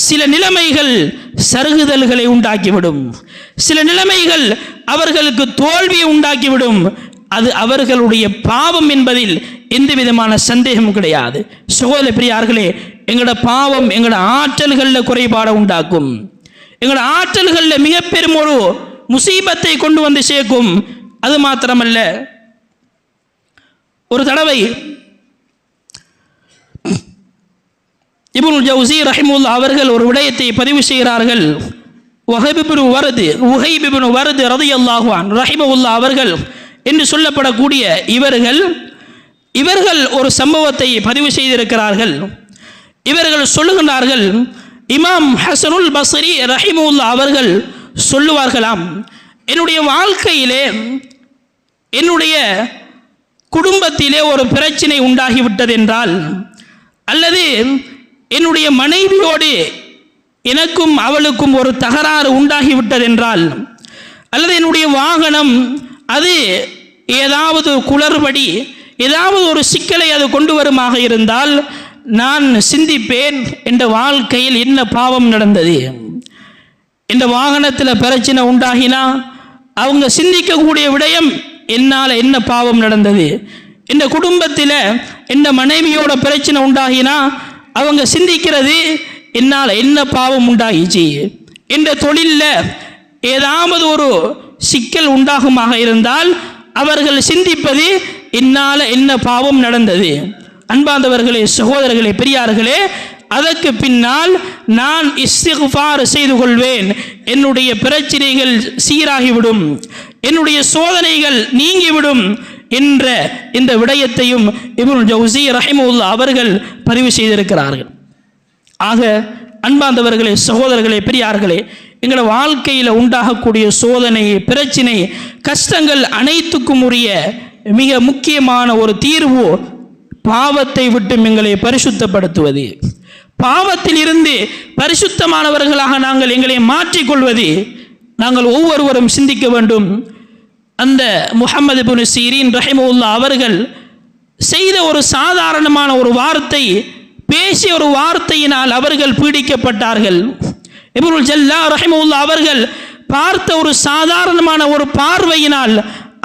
சில நிலைமைகள் சருகுதல்களை உண்டாக்கிவிடும், சில நிலைமைகள் அவர்களுக்கு தோல்வியை உண்டாக்கிவிடும். அது அவர்களுடைய பாவம் என்பதில் எந்த விதமான சந்தேகமும் கிடையாது. சகோதர பிரியார்களே, எங்களோட பாவம் எங்களோட ஆற்றல்களில் குறைபாடு உண்டாக்கும், எங்களோட ஆற்றல்களில் மிக பெரும் ஒரு முசீபத்தை கொண்டு வந்து சேர்க்கும். அது மாத்திரமல்ல, ஒரு தடவை இப்னு ஜௌஸி ரஹிமஹுல்லாஹ் அவர்கள் ஒரு விடயத்தை பதிவு செய்கிறார்கள். வஹப் இப்னு வர்த் ரலியல்லாஹு அன்ஹு ரஹிமஹுல்லாஹ் அவர்கள் என்று சொல்லப்படக்கூடிய இவர்கள் ஒரு சம்பவத்தை பதிவு செய்திருக்கிறார்கள். இவர்கள் சொல்லுகின்றார்கள், இமாம் ஹசனுல் பஸ்ரி ரஹிமஹுல்லாஹ் அவர்கள் சொல்லுவார்களாம், என்னுடைய வாழ்க்கையிலே, என்னுடைய குடும்பத்திலே ஒரு பிரச்சனை உண்டாகிவிட்டது என்றால், அல்லது என்னுடைய மனைவியோடு எனக்கும் அவளுக்கும் ஒரு தகராறு உண்டாகிவிட்டது என்றால், அல்லது என்னுடைய வாகனம் அது ஏதாவது குளறுபடி, ஏதாவது ஒரு சிக்கலை அது கொண்டு வருமாக இருந்தால், நான் சிந்திப்பேன், என்ற வாழ்க்கையில் என்ன பாவம் நடந்தது, இந்த வாகனத்தில் பிரச்சனை உண்டாகினா அவங்க சிந்திக்கக்கூடிய விடயம், என்னால் என்ன பாவம் நடந்தது, இந்த குடும்பத்தில் இந்த மனைவியோட பிரச்சனை உண்டாகினா அவங்க சிந்திக்கிறது, என்னால் என்ன பாவம் உண்டாகிச்சு, இந்த தொழிலில் ஏதாவது ஒரு சிக்கல் உண்டாகுமாக இருந்தால் அவர்கள் சிந்திப்பது, என்னால் என்ன பாவம் நடந்தது. அன்பார்ந்தவர்களே, சகோதரர்களே, பெரியார்களே, அதற்கு பின்னால் நான் இஸ்திக்ஃபார் செய்து கொள்வேன், என்னுடைய பிரச்சனைகள் சீராகிவிடும், என்னுடைய சோதனைகள் நீங்கிவிடும் என்ற இந்த விடயத்தையும் இப்னு ஜௌஸி ரஹிமஹுல்லாஹ் அவர்கள் பதிவு செய்திருக்கிறார்கள். ஆக அன்பார்ந்தவர்களே, சகோதரர்களே, பெரியார்களே, எங்களோட வாழ்க்கையில் உண்டாகக்கூடிய சோதனை, பிரச்சனை, கஷ்டங்கள் அனைத்துக்கும் உரிய மிக முக்கியமான ஒரு தீர்வு பாவத்தை விட்டு எங்களை பரிசுத்தப்படுத்துவது, பாவத்தில் இருந்து பரிசுத்தமானவர்களாக நாங்கள் எங்களை மாற்றிக்கொள்வது. நாங்கள் ஒவ்வொருவரும் சிந்திக்க வேண்டும். அந்த முஹம்மது இப்னு சீரீன் ரஹிமஹுல்லாஹ் அவர்கள் செய்த ஒரு சாதாரணமான ஒரு வார்த்தை, பேசிய ஒரு வார்த்தையினால் அவர்கள் பீடிக்கப்பட்டார்கள். இப்னுல் ஜல்லா ரஹிமஹுல்லாஹ் அவர்கள் பார்த்த ஒரு சாதாரணமான ஒரு பார்வையினால்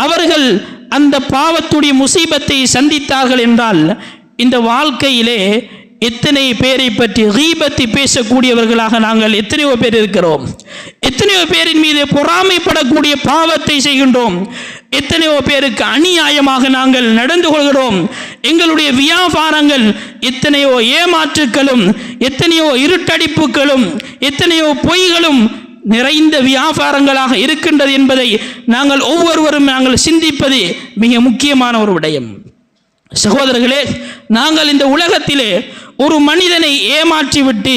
அவர்கள் அந்த பாவத்துடைய முசீபத்தை சந்தித்தார்கள் என்றால், இந்த வாழ்க்கையிலே எத்தனை பேரை பற்றி கீபத்தை பேசக்கூடியவர்களாக நாங்கள் எத்தனையோ பேர் இருக்கிறோம், எத்தனையோ பேரின் மீது பொறாமைப்படக்கூடிய பாவத்தை செய்கின்றோம், எத்தனையோ பேருக்கு அநியாயமாக நாங்கள் நடந்து கொள்கிறோம். எங்களுடைய வியாபாரங்கள் எத்தனையோ ஏமாற்றுக்களும், எத்தனையோ இருட்டடிப்புகளும், எத்தனையோ பொய்களும் நிறைந்த வியாபாரங்களாக இருக்கின்றது என்பதை நாங்கள் ஒவ்வொருவரும் நாங்கள் சிந்திப்பது மிக முக்கியமான ஒரு விடயம். சகோதரர்களே, நாங்கள் இந்த உலகத்திலே ஒரு மனிதனை ஏமாற்றிவிட்டு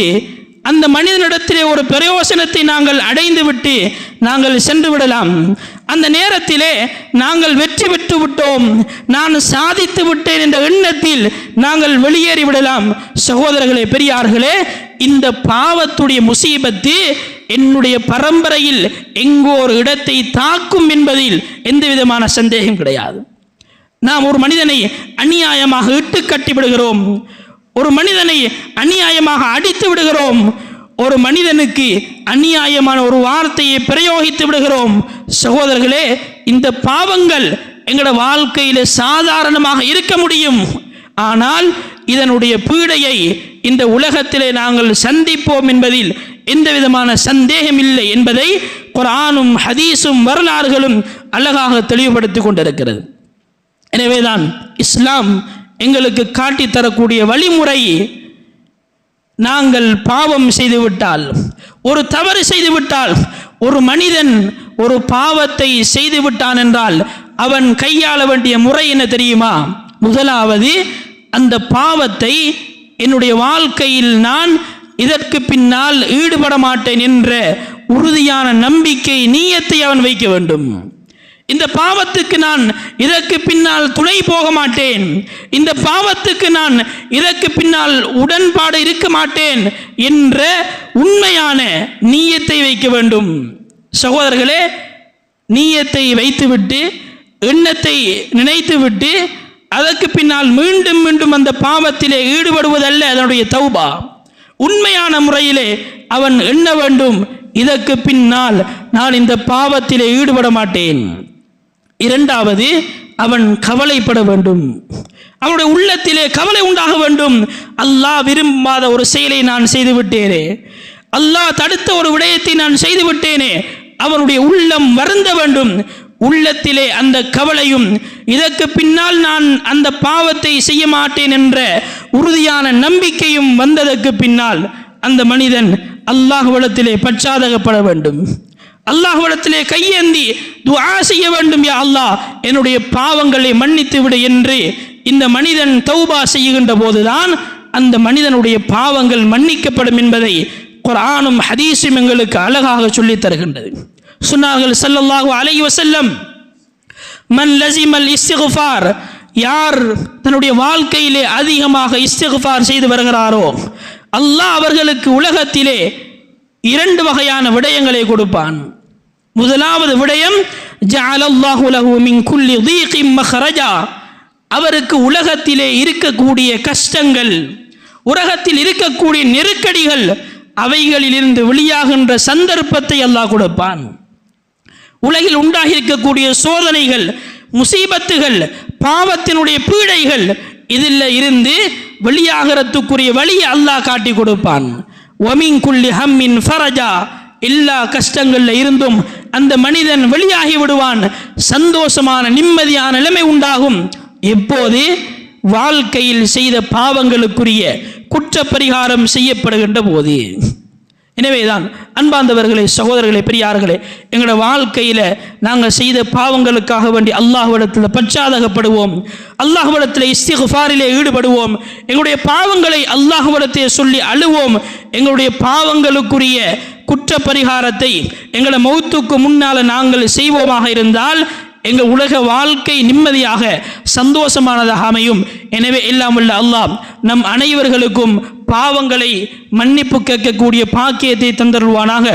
அந்த மனிதனிடத்திலே ஒரு பிரயோசனத்தை நாங்கள் அடைந்து விட்டு நாங்கள் சென்று விடலாம். அந்த நேரத்திலே நாங்கள் வெற்றி பெற்று விட்டோம், நான் சாதித்து விட்டேன் என்ற எண்ணத்தில் நாங்கள் வெளியேறி விடலாம். சகோதரர்களே, பெரியார்களே, இந்த பாவத்துடைய முசீபத்து என்னுடைய பரம்பரையில் எங்கோ ஒரு இடத்தை தாக்கும் என்பதில் எந்த விதமான சந்தேகம் கிடையாது. நாம் ஒரு மனிதனை அநியாயமாக இட்டு கட்டி விடுகிறோம், ஒரு மனிதனை அநியாயமாக அடித்து விடுகிறோம், ஒரு மனிதனுக்கு அநியாயமான ஒரு வார்த்தையை பிரயோகித்து விடுகிறோம். சகோதரர்களே, இந்த பாவங்கள் எங்களோட வாழ்க்கையில சாதாரணமாக இருக்க முடியும். ஆனால் இதனுடைய பீடையை இந்த உலகத்திலே நாங்கள் சந்திப்போம் என்பதில் எந்த விதமான சந்தேகம் இல்லை என்பதை குர்ஆனும் ஹதீஸும் வரலாறுகளும் அழகாக தெளிவுபடுத்திக் கொண்டிருக்கிறது. எனவேதான் இஸ்லாம் எங்களுக்கு காட்டித்தரக்கூடிய வழிமுறை, நாங்கள் பாவம் செய்துவிட்டால், ஒரு தவறு செய்துவிட்டால், ஒரு மனிதன் ஒரு பாவத்தை செய்துவிட்டான் என்றால் அவன் கையாள வேண்டிய முறை என்ன தெரியுமா? முதலாவது, அந்த பாவத்தை என்னுடைய வாழ்க்கையில் நான் இதற்கு பின்னால் ஈடுபட மாட்டேன் என்ற உறுதியான நம்பிக்கை, நீயத்தை அவன் வைக்க வேண்டும். இந்த பாவத்துக்கு நான் இதற்கு பின்னால் துணை போக மாட்டேன், இந்த பாவத்துக்கு நான் இதற்கு பின்னால் உடன்பாடு இருக்க மாட்டேன் என்ற உண்மையான நீயத்தை வைக்க வேண்டும். சகோதரர்களே, நீயத்தை வைத்துவிட்டு, எண்ணத்தை நினைத்துவிட்டு அதற்கு பின்னால் மீண்டும் மீண்டும் அந்த பாவத்திலே ஈடுபடுவதல்ல அதனுடைய தௌபா. உண்மையான முறையிலே அவன் எண்ண வேண்டும், இதற்கு பின்னால் நான் இந்த பாவத்திலே ஈடுபட மாட்டேன். இரண்டாவது, அவன் கவலைப்பட வேண்டும், அவனுடைய உள்ளத்திலே கவலை உண்டாக வேண்டும். அல்லாஹ் விரும்பாத ஒரு செயலை நான் செய்து விட்டேனே, அல்லாஹ் தடுத்த ஒரு விடயத்தை நான் செய்து விட்டேனே, அவனுடைய உள்ளம் வருந்த வேண்டும். உள்ளத்திலே அந்த கவலையும், இதற்கு பின்னால் நான் அந்த பாவத்தை செய்ய மாட்டேன் என்ற உறுதியான நம்பிக்கையும் வந்ததற்கு பின்னால் அந்த மனிதன் அல்லாஹ்விடத்திலே பச்சாதாபப்பட வேண்டும், அல்லாஹ்விடத்திலே கையேந்தி துஆ செய்ய வேண்டும். யா அல்லாஹ், என்னுடைய பாவங்களை மன்னித்து விடு என்று இந்த மனிதன் தௌபா செய்கின்ற போதுதான் அந்த மனிதனுடைய பாவங்கள் மன்னிக்கப்படும் என்பதை குர்ஆனும் ஹதீஸும் எங்களுக்கு அழகாக சொல்லித் தருகின்றது. சொன்னார்கள் ஸல்லல்லாஹு அலைஹி வஸல்லம், மன் லஸிமல் இஸ்திக்ஃபார், யார் தன்னுடைய வாழ்க்கையிலே அதிகமாக இஸ்திக்ஃபார் செய்து வருகிறாரோ அல்லாஹ் அவர்களுக்கு உலகத்திலே இரண்டு வகையான விடயங்களை கொடுப்பான். முதலாவது விடயம், ஜஅலல்லாஹு லஹு மின் குல்லி தீகின் மக்ரஜா, அவருக்கு உலகத்திலே இருக்கக்கூடிய கஷ்டங்கள், உலகத்தில் இருக்கக்கூடிய நெருக்கடிகள், அவைகளிலிருந்து வெளியாகின்ற சந்தர்ப்பத்தை அல்லாஹ் கொடுப்பான். உலகில் உண்டாகி இருக்கக்கூடிய சோதனைகள், முசீபத்துகள், பாவத்தினுடைய பீடைகள், இதில் இருந்து வெளியாகிறதுக்குரிய வழியை அல்லாஹ் காட்டி கொடுப்பான். வமின் குல்லி ஹம்மின் ஃபரஜா, எல்லா கஷ்டங்கள்ல இருந்தும் அந்த மனிதன் வெளியாகி விடுவான். சந்தோஷமான நிம்மதியான நிலைமை உண்டாகும். எப்போது? வாழ்க்கையில் செய்த பாவங்களுக்குரிய குற்ற பரிகாரம் செய்யப்படுகின்ற போது. எனவேதான் அன்பார்ந்தவர்களே, சகோதரர்களே, பெரியார்களே, எங்களோட வாழ்க்கையில் நாங்கள் செய்த பாவங்களுக்காக வேண்டி அல்லாஹ்விடத்தில் பச்சாதாபப்படுவோம், அல்லாஹ்விடத்தில் இஸ்திக்ஃபாரிலே ஈடுபடுவோம், எங்களுடைய பாவங்களை அல்லாஹ்விடத்தில் சொல்லி அழுவோம். எங்களுடைய பாவங்களுக்குரிய குற்ற பரிகாரத்தை எங்களை மௌத்துக்கு முன்னால் நாங்கள் செய்வோமாக இருந்தால் எங்கள் உலக வாழ்க்கை நிம்மதியாக சந்தோஷமானதாக அமையும். எனவே எல்லாம் உள்ள அல்லாஹ் நம் அனைவர்களுக்கும் பாவங்களை மன்னிப்பு கேட்கக்கூடிய பாக்கியத்தை தந்தருள்வானாக.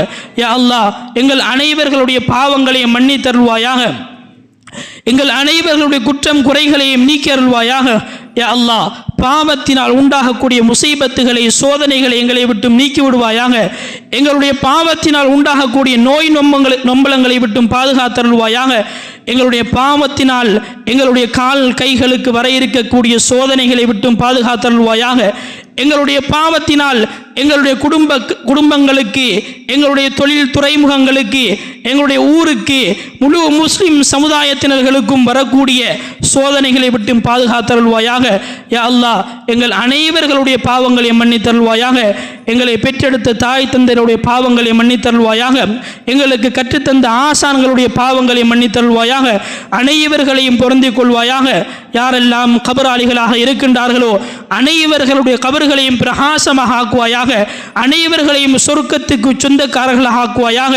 யா அல்லாஹ், எங்கள் அனைவர்களுடைய பாவங்களையும் மன்னித்தருள்வாயாக, எங்கள் அனைவர்களுடைய குற்றம் குறைகளையும் நீக்கி அருள்வாயாக. யா அல்லாஹ், பாவத்தினால் உண்டாகக்கூடிய முசீபத்துகளை, சோதனைகளை எங்களை விட்டு நீக்கி விடுவாயாக. எங்களுடைய பாவத்தினால் உண்டாகக்கூடிய நோய் நொம்பலங்களை விட்டும் பாதுகாத்தருள்வாயாக. எங்களுடைய பாவத்தினால் எங்களுடைய கால் கைகளுக்கு வர இருக்கக்கூடிய சோதனைகளை விட்டும் பாதுகாத்தருள்வாயாக. எங்களுடைய பாவத்தினால் எங்களுடைய குடும்பங்களுக்கு, எங்களுடைய தொழில் துறைமுகங்களுக்கு, எங்களுடைய ஊருக்கு, முழு முஸ்லிம் சமுதாயத்தினர்களுக்கும் வரக்கூடிய சோதனைகளை விட்டும் பாதுகாத்தருள்வாயாக. யா அல்லாஹ், எங்கள் அனைவர்களுடைய பாவங்களை மன்னித்தருள்வாயாக. எங்களை பெற்றெடுத்த தாய் தந்தையருடைய பாவங்களை மன்னித்தருள்வாயாக. எங்களுக்கு கற்றுத்தந்த ஆசான்களுடைய பாவங்களை மன்னித்தருள்வாயாக. அனைவர்களையும் பொருந்திக் கொள்வாயாக. யாரெல்லாம் கபராளிகளாக இருக்கின்றார்களோ அனைவர்களுடைய கபர்களையும் பிரகாசமாக ஆக்குவாயாக. அனைவர்களையும் சொர்க்கத்துக்கு சொந்தக்காரர்களாக ஆக்குவாயாக.